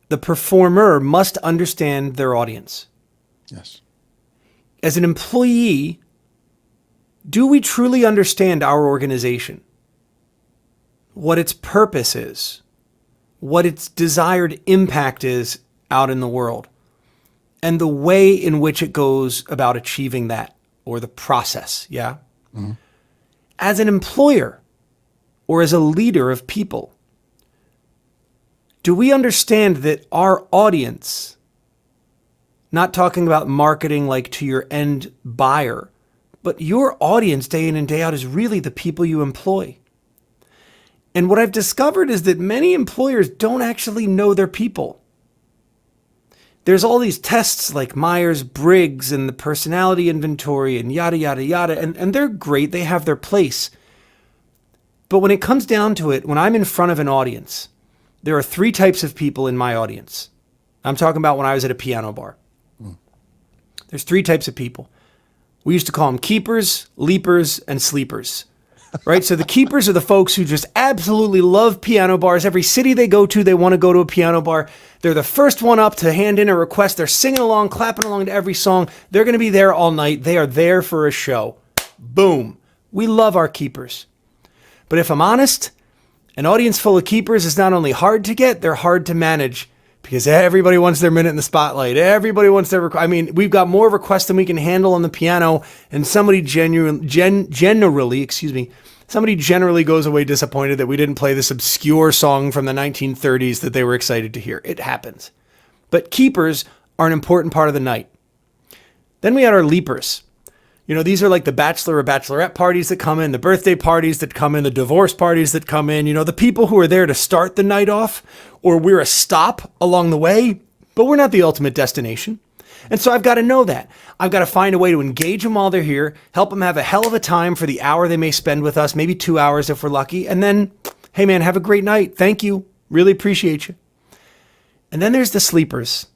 the performer must understand their audience. Yes. As an employee, do we truly understand our organization? What its purpose is? What its desired impact is out in the world? And the way in which it goes about achieving that, or the process, yeah? Mm-hmm. As an employer, or as a leader of people, do we understand that our audience, not talking about marketing like to your end buyer, but your audience day in and day out is really the people you employ? And what I've discovered is that many employers don't actually know their people. There's all these tests like Myers-Briggs and the personality inventory and yada, yada, yada, and they're great. They have their place. But when it comes down to it, when I'm in front of an audience, there are 3 types of people in my audience. I'm talking about when I was at a piano bar. There's 3 types of people. We used to call them keepers, leapers, and sleepers. Right? So the keepers are the folks who just absolutely love piano bars. Every city they go to, they want to go to a piano bar. They're the first one up to hand in a request. They're singing along, clapping along to every song. They're going to be there all night. They are there for a show. Boom. We love our keepers. But if I'm honest, an audience full of keepers is not only hard to get, they're hard to manage, because everybody wants their minute in the spotlight. Everybody wants their we've got more requests than we can handle on the piano, and somebody generally goes away disappointed that we didn't play this obscure song from the 1930s that they were excited to hear. It happens. But keepers are an important part of the night. Then we had our leapers. These are like the bachelor or bachelorette parties that come in, the birthday parties that come in, the divorce parties that come in, the people who are there to start the night off, or we're a stop along the way, but we're not the ultimate destination. And so I've got to know that. I've got to find a way to engage them while they're here, help them have a hell of a time for the hour they may spend with us, maybe 2 hours if we're lucky. And then, hey man, have a great night. Thank you. Really appreciate you. And then there's the sleepers.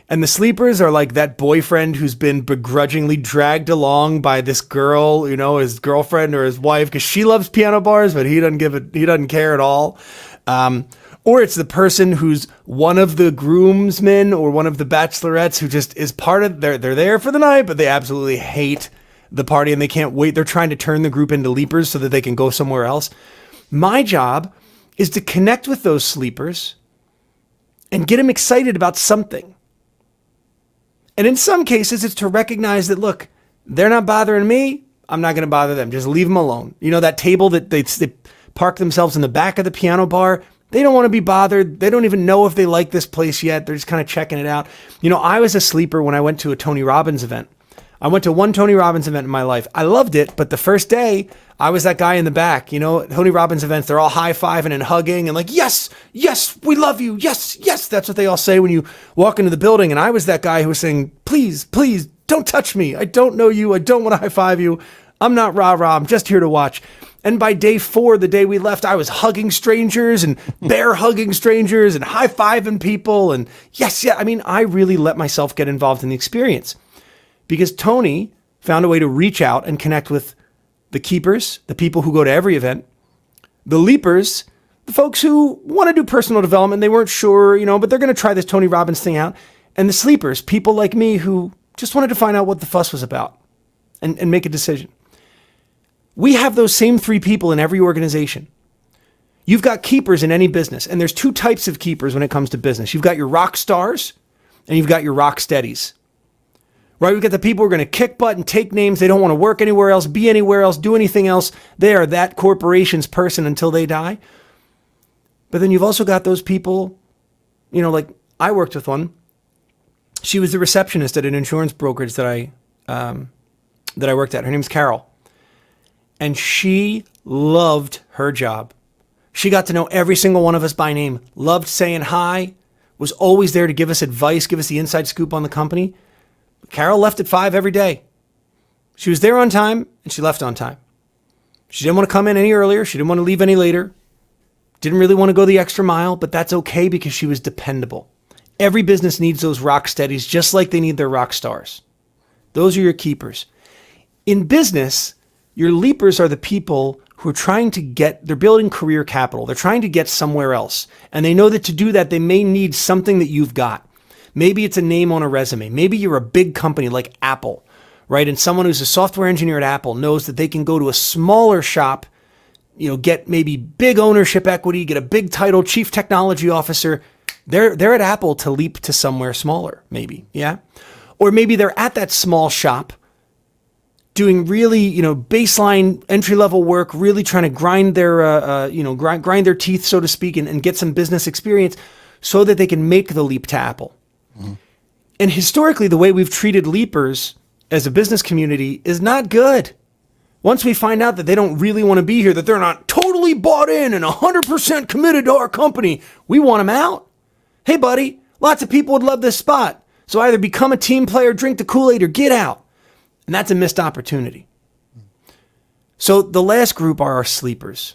And the sleepers are like that boyfriend who's been begrudgingly dragged along by this girl, his girlfriend or his wife, because she loves piano bars, but he doesn't care at all. Or it's the person who's one of the groomsmen or one of the bachelorettes who just is part of, they're there for the night, but they absolutely hate the party and they can't wait. They're trying to turn the group into leapers so that they can go somewhere else. My job is to connect with those sleepers and get them excited about something. And in some cases, it's to recognize that, look, they're not bothering me. I'm not going to bother them. Just leave them alone. You know, that table that they park themselves in the back of the piano bar, they don't want to be bothered. They don't even know if they like this place yet. They're just kind of checking it out. You know, I was a sleeper when I went to a Tony Robbins event. I went to one Tony Robbins event in my life. I loved it, but the first day, I was that guy in the back. You know, Tony Robbins events, they're all high-fiving and hugging and like, yes, yes, we love you. Yes, yes. That's what they all say when you walk into the building. And I was that guy who was saying, please, please, don't touch me. I don't know you. I don't want to high-five you. I'm not rah-rah. I'm just here to watch. And by day 4, the day we left, I was hugging strangers and bear hugging strangers and high-fiving people. And yes, yeah, I mean, I really let myself get involved in the experience because Tony found a way to reach out and connect with the keepers, the people who go to every event, the leapers, the folks who want to do personal development. They weren't sure, you know, but they're going to try this Tony Robbins thing out. And the sleepers, people like me who just wanted to find out what the fuss was about and make a decision. We have those same 3 people in every organization. You've got keepers in any business, and there's 2 types of keepers when it comes to business. You've got your rock stars, and you've got your rock steadies. Right? We've got the people who are going to kick butt and take names. They don't want to work anywhere else, be anywhere else, do anything else. They are that corporation's person until they die. But then you've also got those people, you know, like I worked with one. She was the receptionist at an insurance brokerage that I worked at. Her name's Carol. And she loved her job. She got to know every single one of us by name, loved saying hi, was always there to give us advice, give us the inside scoop on the company. Carol left at 5 every day. She was there on time and she left on time. She didn't want to come in any earlier. She didn't want to leave any later. Didn't really want to go the extra mile, but that's okay because she was dependable. Every business needs those rock steadies just like they need their rock stars. Those are your keepers. In business, your leapers are the people who are they're building career capital. They're trying to get somewhere else. And they know that to do that, they may need something that you've got. Maybe it's a name on a resume. Maybe you're a big company like Apple, right? And someone who's a software engineer at Apple knows that they can go to a smaller shop, you know, get maybe big ownership equity, get a big title, chief technology officer. They're at Apple to leap to somewhere smaller, maybe, yeah? Or maybe they're at that small shop doing really, you know, baseline entry-level work, really trying to grind their, grind their teeth, so to speak, and get some business experience so that they can make the leap to Apple. Mm-hmm. And historically, the way we've treated leapers as a business community is not good. Once we find out that they don't really want to be here, that they're not totally bought in and 100% committed to our company, we want them out. Hey, buddy, lots of people would love this spot. So either become a team player, drink the Kool-Aid, or get out. And that's a missed opportunity. So the last group are our sleepers.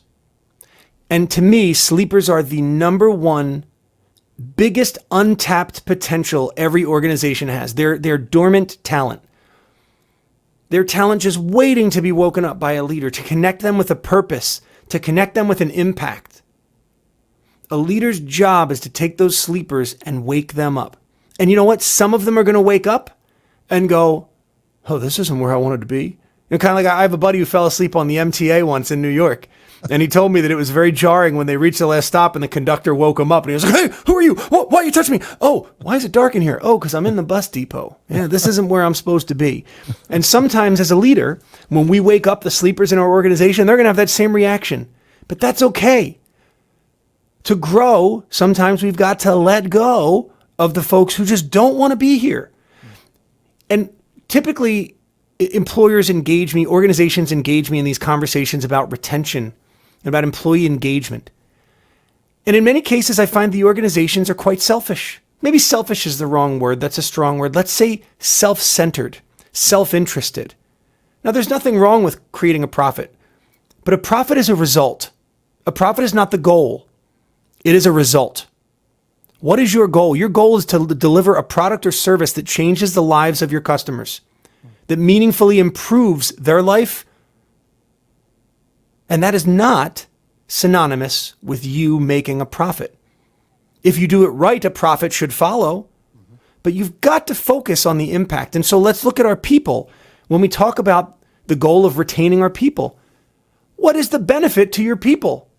And to me, sleepers are the number one biggest untapped potential every organization has. They're dormant talent. Their talent just waiting to be woken up by a leader, to connect them with a purpose, to connect them with an impact. A leader's job is to take those sleepers and wake them up. And you know what? Some of them are going to wake up and go, oh, this isn't where I wanted to be. You know, kind of like I have a buddy who fell asleep on the MTA once in New York. And he told me that it was very jarring when they reached the last stop and the conductor woke him up and he was like, hey, who are you? Why are you touching me? Oh, why is it dark in here? Oh, because I'm in the bus depot. Yeah, this isn't where I'm supposed to be. And sometimes as a leader, when we wake up the sleepers in our organization, they're going to have that same reaction. But that's okay. To grow, sometimes we've got to let go of the folks who just don't want to be here. And typically, employers engage me, organizations engage me in these conversations about retention, about employee engagement. And in many cases, I find the organizations are quite selfish. Maybe selfish is the wrong word. That's a strong word. Let's say self-centered, self-interested. Now, there's nothing wrong with creating a profit, but a profit is a result. A profit is not the goal. It is a result. What is your goal? Your goal is to deliver a product or service that changes the lives of your customers, that meaningfully improves their life. And that is not synonymous with you making a profit. If you do it right, a profit should follow, but you've got to focus on the impact. And so let's look at our people. When we talk about the goal of retaining our people. What is the benefit to your people?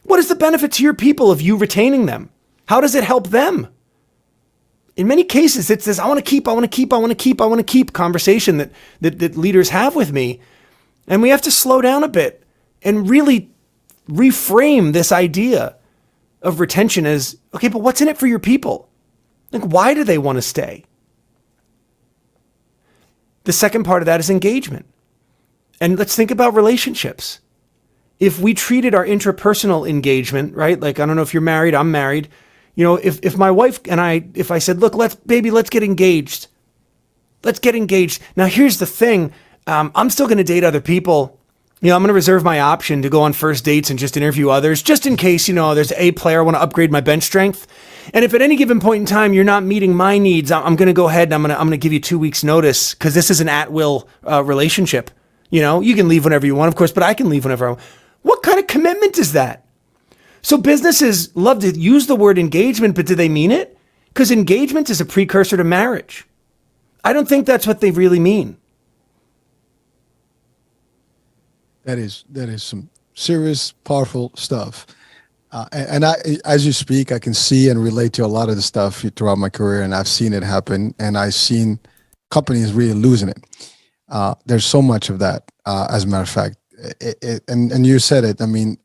What is the benefit to your people of you retaining them? How does it help them? In many cases, it's this I want to keep conversation that leaders have with me. And we have to slow down a bit and really reframe this idea of retention as, okay, but what's in it for your people? Like, why do they want to stay? The second part of that is engagement. And let's think about relationships. If we treated our intrapersonal engagement, right? Like, I don't know if you're married, I'm married. You know, if my wife and if I said, look, let's get engaged. Let's get engaged. Now, here's the thing. I'm still going to date other people. You know, I'm going to reserve my option to go on first dates and just interview others, just in case, you know, there's a player, I want to upgrade my bench strength. And if at any given point in time, you're not meeting my needs, I'm going to go ahead and I'm going to give you 2 weeks notice because this is an at-will relationship. You know, you can leave whenever you want, of course, but I can leave whenever I want. What kind of commitment is that? So businesses love to use the word engagement, but do they mean it? Because engagement is a precursor to marriage. I don't think that's what they really mean. That is some serious, powerful stuff. And I, as you speak, I can see and relate to a lot of the stuff throughout my career, and I've seen it happen, and I've seen companies really losing it. There's so much of that, as a matter of fact. And you said it, I mean,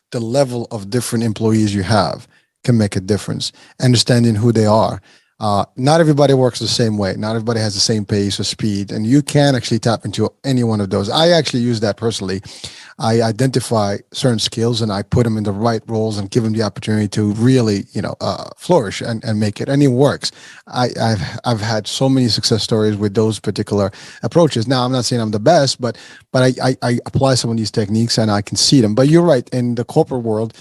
the level of different employees you have can make a difference. Understanding who they are. Not everybody works the same way. Not everybody has the same pace or speed, and you can actually tap into any one of those. I actually use that personally. I identify certain skills and I put them in the right roles and give them the opportunity to really, flourish and make it. And it works. I've had so many success stories with those particular approaches. Now, I'm not saying I'm the best, but I apply some of these techniques and I can see them. But you're right. In the corporate world,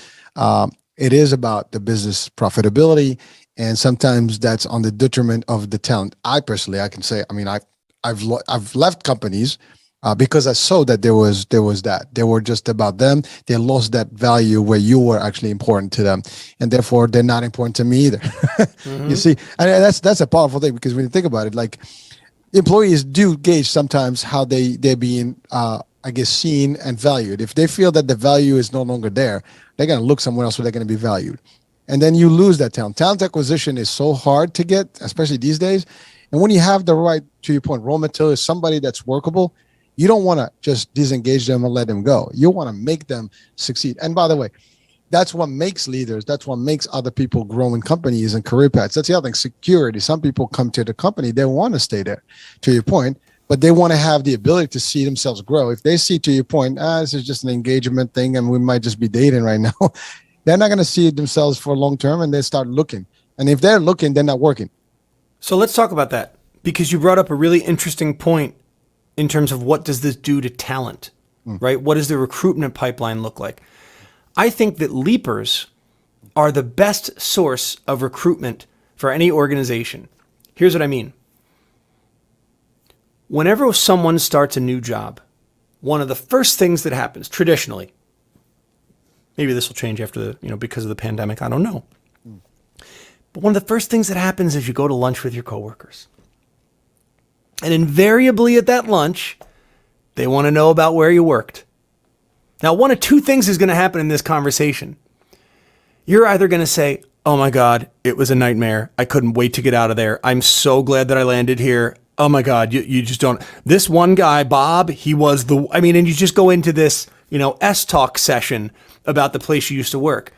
it is about the business profitability. And sometimes that's on the detriment of the talent. I can say, I mean, I've left companies because I saw that there was that they were just about them. They lost that value where you were actually important to them, and therefore they're not important to me either. Mm-hmm. You see, and that's a powerful thing, because when you think about it, like, employees do gauge sometimes how they're being, seen and valued. If they feel that the value is no longer there, they're going to look somewhere else where they're going to be valued. And then you lose that talent. Talent acquisition is so hard to get, especially these days. And when you have the right, to your point, raw material, somebody that's workable, you don't want to just disengage them and let them go. You want to make them succeed. And by the way, that's what makes leaders. That's what makes other people grow in companies and career paths. That's the other thing, security. Some people come to the company, they want to stay there, to your point, but they want to have the ability to see themselves grow. If they see, to your point, this is just an engagement thing and we might just be dating right now, they're not going to see themselves for long term, and they start looking. And if they're looking, they're not working. So let's talk about that, because you brought up a really interesting point in terms of what does this do to talent, right? What does the recruitment pipeline look like? I think that leapers are the best source of recruitment for any organization. Here's what I mean. Whenever someone starts a new job, one of the first things that happens traditionally, maybe this will change after because of the pandemic, I don't know. But one of the first things that happens is you go to lunch with your coworkers. And invariably at that lunch, they want to know about where you worked. Now, one of two things is going to happen in this conversation. You're either going to say, oh my God, it was a nightmare. I couldn't wait to get out of there. I'm so glad that I landed here. Oh my God, you just don't. This one guy, Bob, he was and you just go into this, S-talk session about the place you used to work.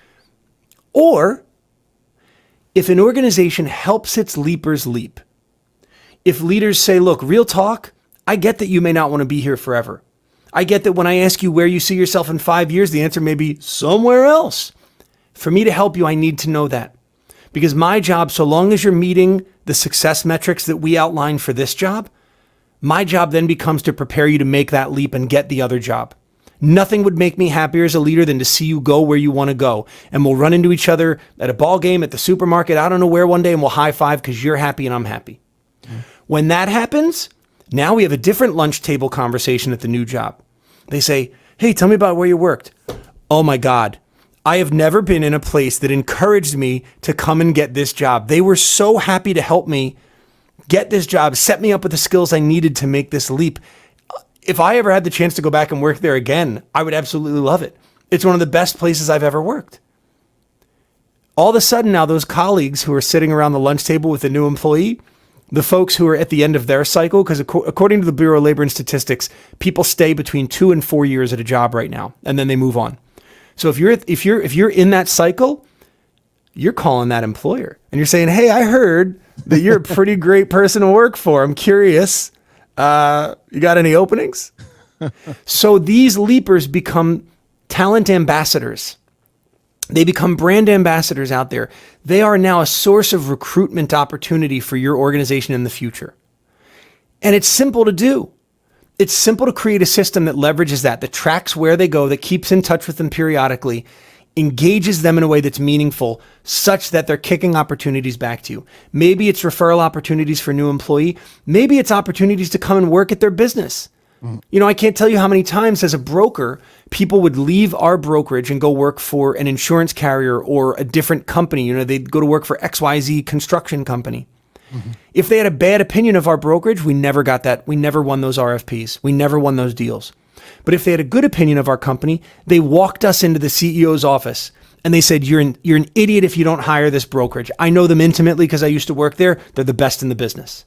Or if an organization helps its leapers leap, if leaders say, look, real talk, I get that you may not want to be here forever. I get that when I ask you where you see yourself in 5 years, the answer may be somewhere else. For me to help you, I need to know that. Because my job, so long as you're meeting the success metrics that we outline for this job, my job then becomes to prepare you to make that leap and get the other job. Nothing would make me happier as a leader than to see you go where you want to go. And we'll run into each other at a ball game, at the supermarket, I don't know where one day, and we'll high five because you're happy and I'm happy. When that happens, now we have a different lunch table conversation at the new job. They say, hey, tell me about where you worked. Oh my God, I have never been in a place that encouraged me to come and get this job. They were so happy to help me get this job, set me up with the skills I needed to make this leap. if I ever had the chance to go back and work there again, I would absolutely love it. It's one of the best places I've ever worked. All of a sudden now, those colleagues who are sitting around the lunch table with a new employee, the folks who are at the end of their cycle, because according to the Bureau of Labor and Statistics, people stay between 2 and 4 years at a job right now, and then they move on. So if you're in that cycle, you're calling that employer and you're saying, "Hey, I heard that you're a pretty great person to work for. I'm curious. You got any openings?" So these leapers become talent ambassadors. They become brand ambassadors out there. They are now a source of recruitment opportunity for your organization in the future. And it's simple to do. It's simple to create a system that leverages that tracks where they go, that keeps in touch with them periodically, engages them in a way that's meaningful, such that they're kicking opportunities back to you. Maybe it's referral opportunities for a new employee. Maybe it's opportunities to come and work at their business. You know, I can't tell you how many times as a broker, people would leave our brokerage and go work for an insurance carrier or a different company. You know, they'd go to work for XYZ construction company. Mm-hmm. If they had a bad opinion of our brokerage, we never got that. We never won those RFPs. We never won those deals. But if they had a good opinion of our company, they walked us into the CEO's office and they said, you're an idiot if you don't hire this brokerage. I know them intimately because I used to work there. They're the best in the business.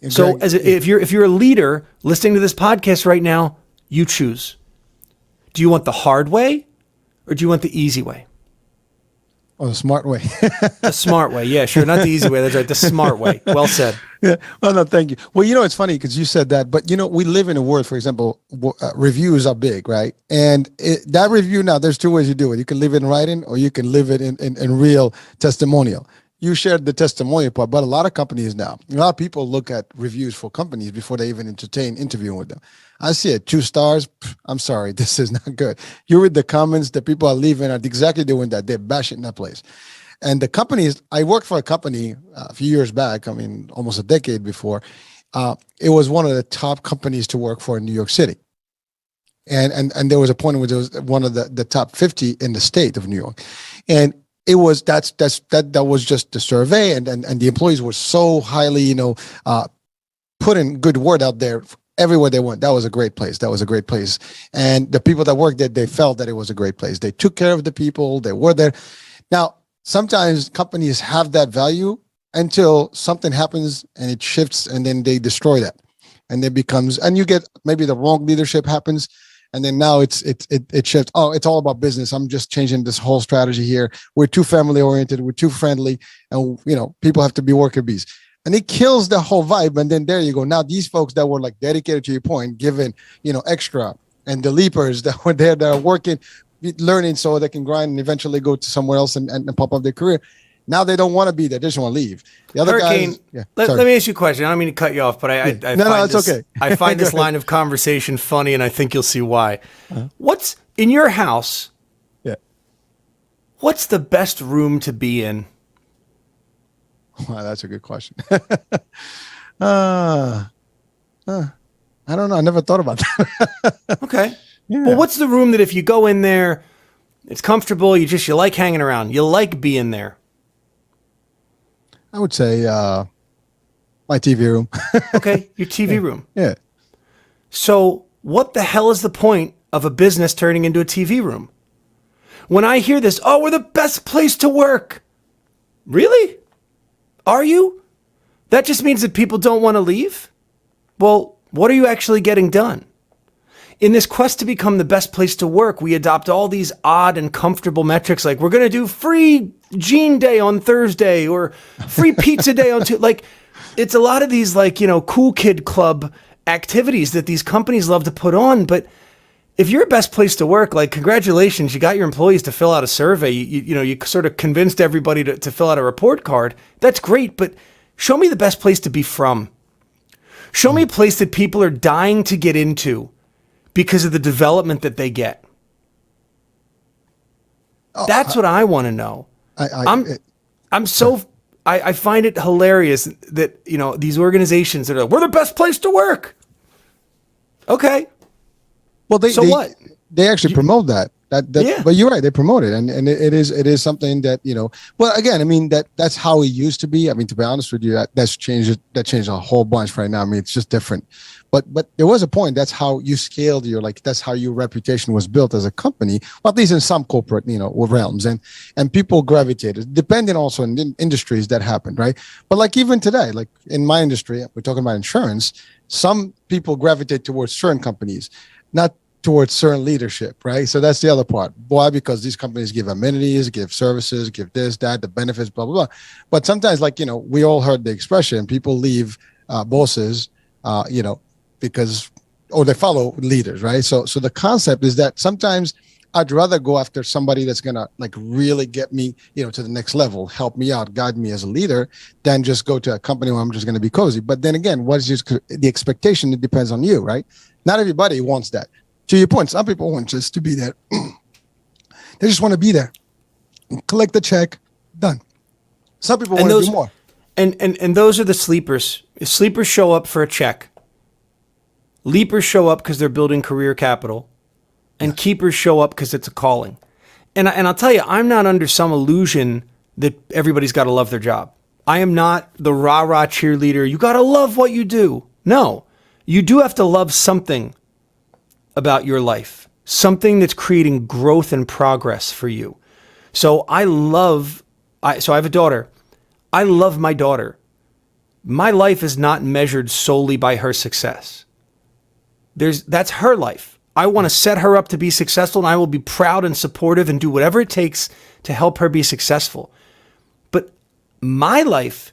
So if you're a leader listening to this podcast right now, you choose. Do you want the hard way or do you want the easy way? Oh, the smart way. The smart way. Yeah, sure. Not the easy way. That's right. The smart way. Well said. Yeah. Well, no, thank you. Well, you know, it's funny because you said that, but you know, we live in a world, for example, reviews are big, right? And that review now, there's two ways you do it. You can leave it in writing or you can leave it in real testimonial. You shared the testimonial part, but a lot of companies now, a lot of people look at reviews for companies before they even entertain interviewing with them. I see it, 2 stars. I'm sorry, this is not good. You read the comments, the people are leaving are exactly doing that. They're bashing that place. And the companies, I worked for a company a few years back, I mean, almost a decade before. It was one of the top companies to work for in New York City. And there was a point where it was one of the top 50 in the state of New York. And it was that was just the survey, and the employees were so highly, putting good word out there everywhere they went. That was a great place. That was a great place. And the people that worked there, they felt that it was a great place. They took care of the people. They were there. Now, sometimes companies have that value until something happens and it shifts, and then they destroy that, and and you get maybe the wrong leadership happens. And then now it shifts. Oh, it's all about business. I'm just changing this whole strategy here. We're too family oriented. We're too friendly, and people have to be worker bees. And it kills the whole vibe. And then there you go. Now these folks that were like dedicated to your point, giving extra, and the leapers that were there that are working, learning so they can grind and eventually go to somewhere else and pop up their career. Now they don't want to be there. They just want to leave. The other Hurricane, guys. Let me ask you a question. I don't mean to cut you off, but it's okay. I find this line of conversation funny, and I think you'll see why. Uh-huh. What's in your house? Yeah. What's the best room to be in? Wow, that's a good question. I don't know. I never thought about that. Okay. Yeah. Well, what's the room that if you go in there, it's comfortable, you like hanging around, you like being there? I would say my TV room. Okay, your TV room. Yeah. So what the hell is the point of a business turning into a TV room? When I hear this, we're the best place to work. Really? Are you? That just means that people don't want to leave? Well, what are you actually getting done? In this quest to become the best place to work, we adopt all these odd and comfortable metrics, like we're going to do free jean day on Thursday or free pizza day on Tuesday. Like, it's a lot of these cool kid club activities that these companies love to put on. But if you're a best place to work, like, congratulations, you got your employees to fill out a survey. You sort of convinced everybody to fill out a report card. That's great, but show me the best place to be from. Show me a place that people are dying to get into because of the development that they get. That's what I want to know. I find it hilarious that, these organizations that are like, we're the best place to work. Okay. Well, they actually promote that. But you're right, they promote it, and it is something that, well, again, I mean, that's how it used to be. I mean, to be honest with you, that's changed. That changed a whole bunch right now. I mean, it's just different. But there was a point. That's how you scaled that's how your reputation was built as a company, well, at least in some corporate, realms, and people gravitated, depending also on industries that happened, right? But like even today, like in my industry, we're talking about insurance. Some people gravitate towards certain companies, not towards certain leadership, right? So that's the other part. Why? Because these companies give amenities, give services, give this, that, the benefits, blah, blah, blah. But sometimes, like, we all heard the expression, people leave bosses, because, or they follow leaders, right? So the concept is that sometimes I'd rather go after somebody that's going to like really get me, to the next level, help me out, guide me as a leader, than just go to a company where I'm just going to be cozy. But then again, what is the expectation? It depends on you, right? Not everybody wants that. To your point, some people want just to be there. They just want to be there, collect the check, done. Some people want to do more. And those are the sleepers. Sleepers show up for a check. Leapers show up because they're building career capital. And keepers show up because it's a calling. And I'll tell you, I'm not under some illusion that everybody's got to love their job. I am not the rah-rah cheerleader. You got to love what you do. No, you do have to love something about your life, something that's creating growth and progress for you. So I have a daughter. I love my daughter. My life is not measured solely by her success. That's her life. I want to set her up to be successful, and I will be proud and supportive and do whatever it takes to help her be successful. But my life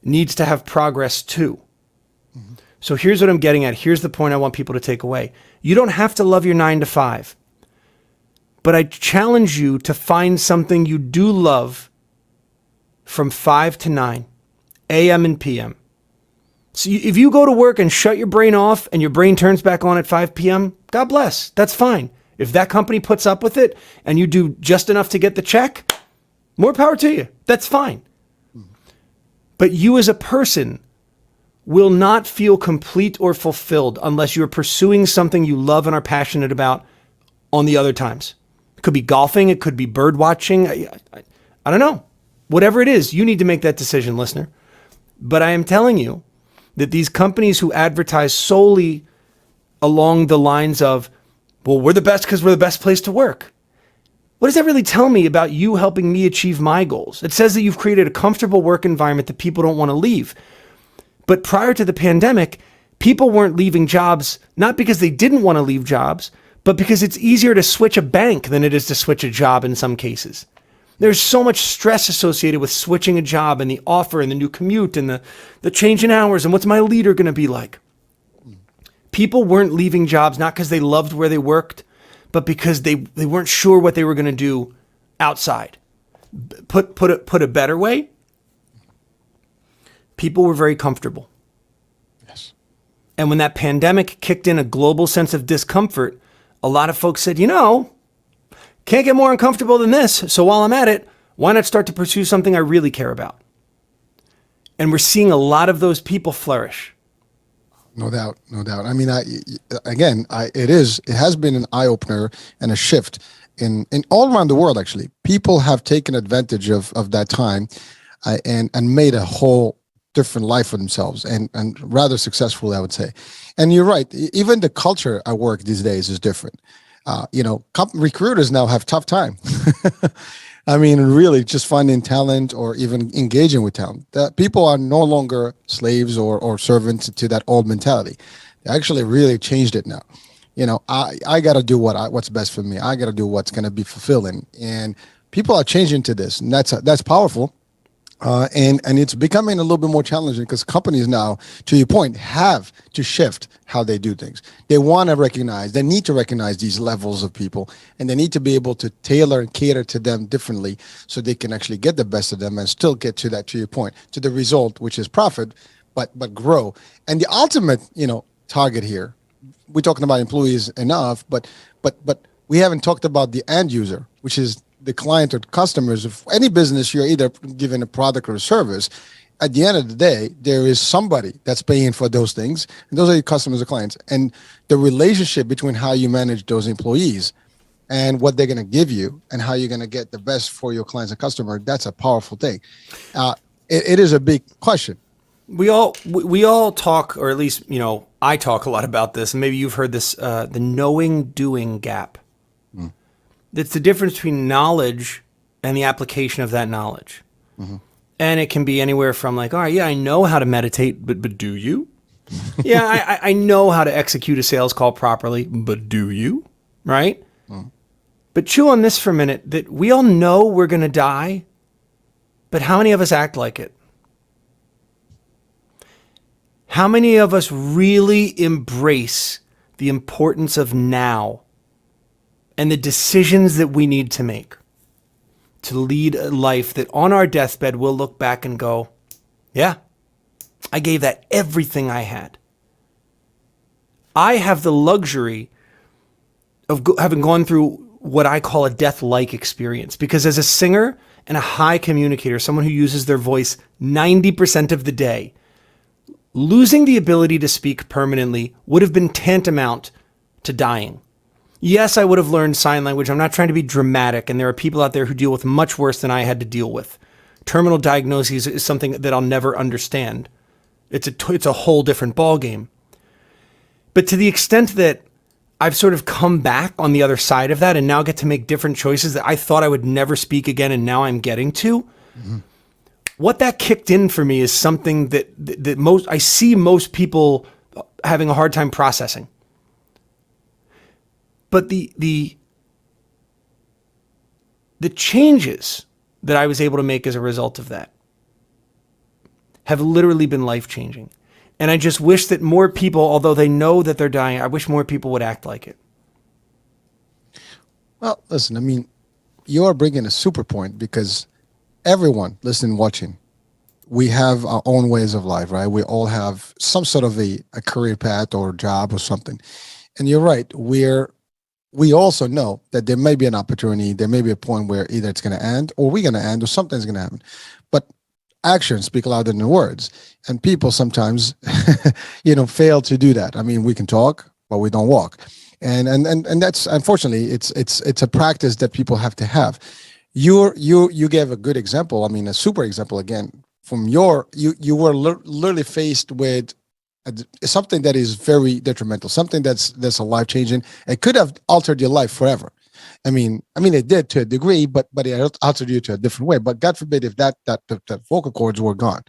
needs to have progress too. Mm-hmm. So here's what I'm getting at. Here's the point I want people to take away. You don't have to love your 9 to 5, but I challenge you to find something you do love from 5 to 9, a.m. and p.m. So if you go to work and shut your brain off and your brain turns back on at 5 p.m., God bless. That's fine. If that company puts up with it and you do just enough to get the check, more power to you. That's fine. But you as a person will not feel complete or fulfilled unless you're pursuing something you love and are passionate about on the other times. It could be golfing. It could be bird watching. I don't know. Whatever it is, you need to make that decision, listener. But I am telling you that these companies who advertise solely along the lines of, well, we're the best because we're the best place to work. What does that really tell me about you helping me achieve my goals? It says that you've created a comfortable work environment that people don't want to leave. But prior to the pandemic, people weren't leaving jobs, not because they didn't want to leave jobs, but because it's easier to switch a bank than it is to switch a job in some cases. There's so much stress associated with switching a job and the offer and the new commute and the change in hours and what's my leader going to be like. People weren't leaving jobs not because they loved where they worked, but because they weren't sure what they were going to do outside. Put a better way, people were very comfortable. Yes. And when that pandemic kicked in a global sense of discomfort, a lot of folks said, can't get more uncomfortable than this. So while I'm at it, why not start to pursue something I really care about? And we're seeing a lot of those people flourish. No doubt. I mean, it has been an eye opener and a shift in all around the world. Actually, people have taken advantage of that time and made a whole different life for themselves and rather successful, I would say. And you're right. Even the culture at work these days is different. Recruiters now have tough time. I mean, really just finding talent or even engaging with talent. People are no longer slaves or servants to that old mentality. They actually really changed it now. I got to do what's best for me. I got to do what's going to be fulfilling. And people are changing to this, and that's powerful. And it's becoming a little bit more challenging because companies now, to your point, have to shift how they do things. They need to recognize these levels of people, and they need to be able to tailor and cater to them differently so they can actually get the best of them and still get to that, to your point, to the result, which is profit, but grow. And the ultimate, target here, we're talking about employees enough, but we haven't talked about the end user, which is the client or customers of any business. You're either giving a product or a service. At the end of the day, there is somebody that's paying for those things, and those are your customers or clients. And the relationship between how you manage those employees and what they're going to give you and how you're going to get the best for your clients and customer, that's a powerful thing. It is a big question. We all talk, or at least, I talk a lot about this, and maybe you've heard this, the knowing doing gap. It's the difference between knowledge and the application of that knowledge. Mm-hmm. And it can be anywhere from like, all right, yeah, I know how to meditate, but do you? Yeah, I know how to execute a sales call properly, but do you? Right? But chew on this for a minute, that we all know we're going to die, but how many of us act like it? How many of us really embrace the importance of now and the decisions that we need to make to lead a life that on our deathbed we'll look back and go, yeah, I gave that everything I had. I have the luxury of having gone through what I call a death-like experience, because as a singer and a high communicator, someone who uses their voice 90% of the day, losing the ability to speak permanently would have been tantamount to dying. Yes, I would have learned sign language. I'm not trying to be dramatic, and there are people out there who deal with much worse than I had to deal with. Terminal diagnoses is something that I'll never understand. It's a whole different ballgame. But to the extent that I've sort of come back on the other side of that and now get to make different choices that I thought I would never speak again, and now I'm getting to, what that kicked in for me is something that I see most people having a hard time processing. But the changes that I was able to make as a result of that have literally been life-changing. And I just wish that more people, although they know that they're dying, I wish more people would act like it. Well, listen, I mean, you're bringing a super point, because everyone listening, watching, we have our own ways of life, right? We all have some sort of a career path or job or something. And you're right. We also know that there may be an opportunity. There may be a point where either it's going to end, or we're going to end, or something's going to happen. But actions speak louder than words. And people sometimes, fail to do that. I mean, we can talk, but we don't walk. And that's, unfortunately, it's a practice that people have to have. You gave a good example. I mean, a super example again from you were literally faced with something that is very detrimental, something that's a life changing. It could have altered your life forever. I mean, it did to a degree, but it altered you to a different way. But God forbid if that vocal cords were gone.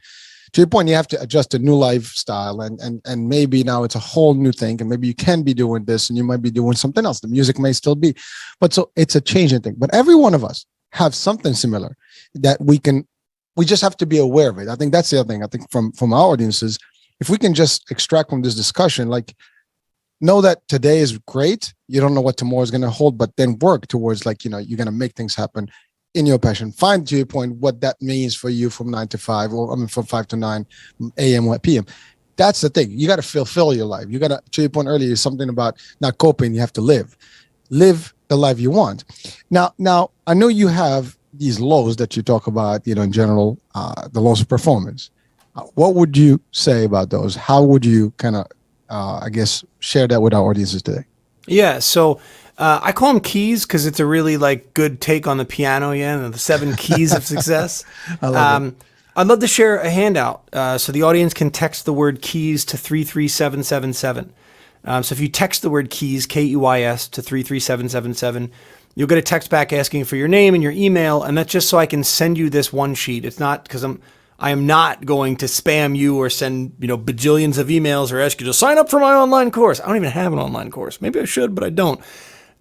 To your point, you have to adjust a new lifestyle, and maybe now it's a whole new thing, and maybe you can be doing this, and you might be doing something else. The music may still be, but so it's a changing thing. But every one of us have something similar that we just have to be aware of it. I think that's the other thing. I think from our audiences, if we can just extract from this discussion, like, know that today is great. You don't know what tomorrow is going to hold, but then work towards, like, you're going to make things happen in your passion. Find, to your point, what that means for you from 9 to 5, or from 5 to 9 a.m. or p.m. That's the thing. You got to fulfill your life. You got to your point earlier, something about not coping. You have to live the life you want. Now, I know you have these lows that you talk about, in general, the lows of performance. What would you say about those? How would you kind of, share that with our audiences today? Yeah. So I call them keys because it's a really good take on the piano, and the 7 keys of success. I love it. I'd love to share a handout so the audience can text the word keys to 33777. So if you text the word keys, KEYS, to 33777, you'll get a text back asking for your name and your email. And that's just so I can send you this one sheet. It's not because I am not going to spam you or send, bajillions of emails or ask you to sign up for my online course. I don't even have an online course. Maybe I should, but I don't.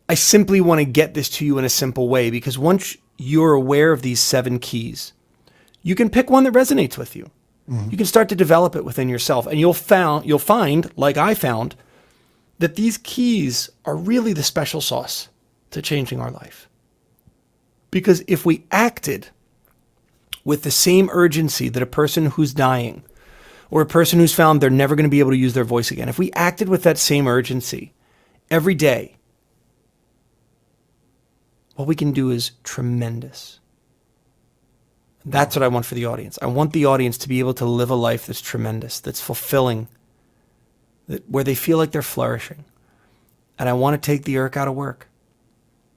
I simply want to get this to you in a simple way, because once you're aware of these 7 keys, you can pick one that resonates with you. Mm-hmm. You can start to develop it within yourself, and you'll find, like I found, that these keys are really the special sauce to changing our life. Because if we acted with the same urgency that a person who's dying, or a person who's found they're never going to be able to use their voice again, if we acted with that same urgency every day, what we can do is tremendous. That's what I want for the audience. I want the audience to be able to live a life that's tremendous, that's fulfilling, where they feel like they're flourishing. And I want to take the irk out of work.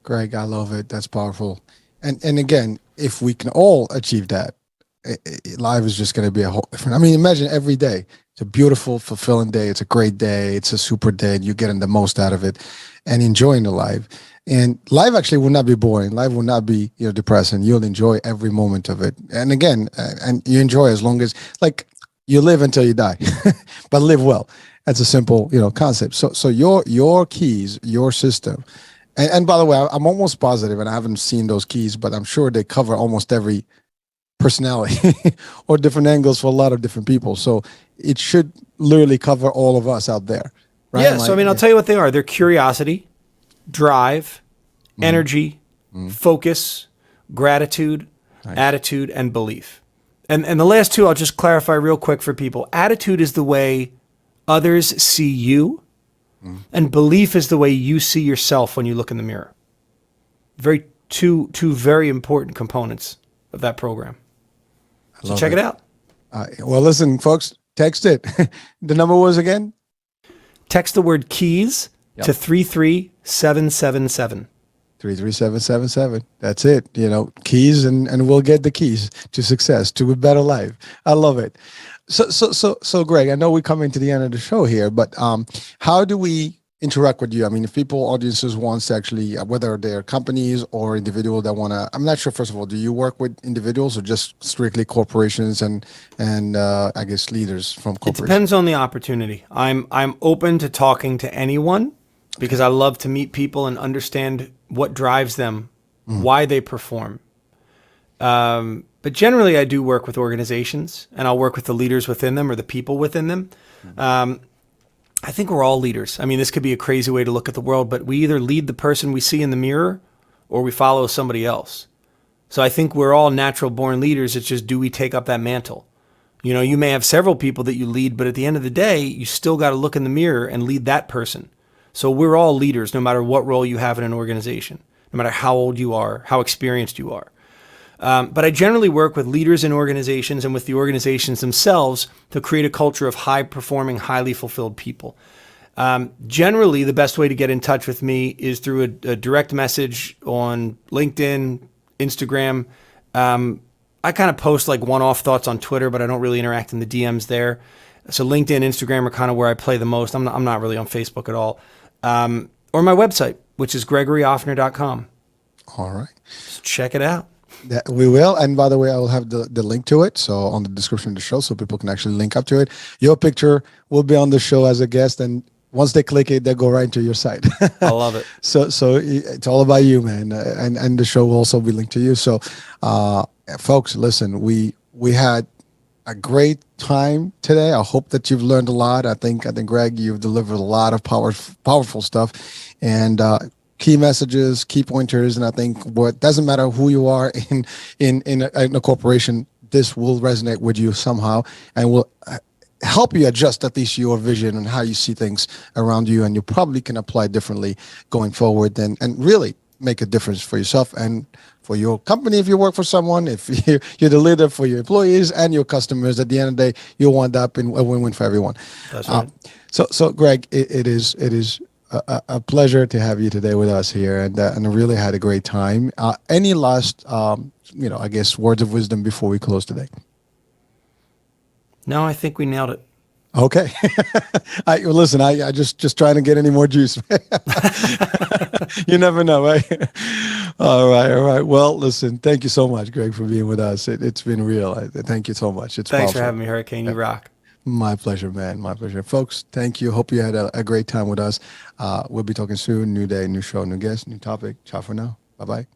Greg, I love it. That's powerful. And again, if we can all achieve that, life is just going to be a whole different. I mean, imagine every day. It's a beautiful, fulfilling day. It's a great day. It's a super day. And you're getting the most out of it and enjoying the life. And life actually will not be boring. Life will not be, depressing. You'll enjoy every moment of it. And again, and you enjoy as long as, like, you live until you die, but live well. That's a simple, concept. So your keys, your system. And by the way, I'm almost positive, and I haven't seen those keys, but I'm sure they cover almost every personality or different angles for a lot of different people. So it should literally cover all of us out there. Right? Yeah. So, I'll tell you what they are. They're curiosity, drive, energy, focus, gratitude, attitude, and belief. And the last two, I'll just clarify real quick for people. Attitude is the way others see you, and belief is the way you see yourself when you look in the mirror. Two very important components of that program. So check it out. Well, listen, folks, text it. The number was again? Text the word keys to 33777. 33777. That's it. Keys, and we'll get the keys to success, to a better life. I love it. So Greg, I know we're coming to the end of the show here, but how do we interact with you? I mean, if audiences wants to actually, whether they're companies or individual that want to, I'm not sure, first of all, do you work with individuals or just strictly corporations and I guess leaders from corporations? It depends on the opportunity. I'm open to talking to anyone because I love to meet people and understand what drives them, why they perform. But generally, I do work with organizations, and I'll work with the leaders within them or the people within them. I think we're all leaders. I mean, this could be a crazy way to look at the world, but we either lead the person we see in the mirror or we follow somebody else. So I think we're all natural born leaders. It's just, do we take up that mantle? You may have several people that you lead, but at the end of the day, you still got to look in the mirror and lead that person. So we're all leaders, no matter what role you have in an organization, no matter how old you are, how experienced you are. But I generally work with leaders in organizations and with the organizations themselves to create a culture of high-performing, highly fulfilled people. Generally, the best way to get in touch with me is through a direct message on LinkedIn, Instagram. I kind of post like one-off thoughts on Twitter, but I don't really interact in the DMs there. So LinkedIn, Instagram are kind of where I play the most. I'm not really on Facebook at all. Or my website, which is GregoryOffner.com. All right. So check it out. That we will. And by the way, I will have the link to it. So on the description of the show, so people can actually link up to it. Your picture will be on the show as a guest. And once they click it, they go right to your site. I love it. So it's all about you, man. And the show will also be linked to you. So folks, listen, we had a great time today. I hope that you've learned a lot. I think Greg, you've delivered a lot of powerful stuff. And key messages, key pointers, and I think what doesn't matter who you are in a corporation, this will resonate with you somehow and will help you adjust at least your vision and how you see things around you, and you probably can apply differently going forward and really make a difference for yourself and for your company if you work for someone, if you're the leader for your employees and your customers. At the end of the day, you'll wind up in a win-win for everyone. That's right. So Greg, it is a pleasure to have you today with us here, and I really had a great time. Any last, I guess, words of wisdom before we close today? No, I think we nailed it. Okay. I just trying to get any more juice. You never know, right? All right. Well, listen, thank you so much, Greg, for being with us. It's been real. Thank you so much. Thanks powerful. for having me, Hurricane. You rock. My pleasure, man. My pleasure. Folks, thank you. Hope you had a great time with us. We'll be talking soon. New day, new show, new guest, new topic. Ciao for now. Bye-bye.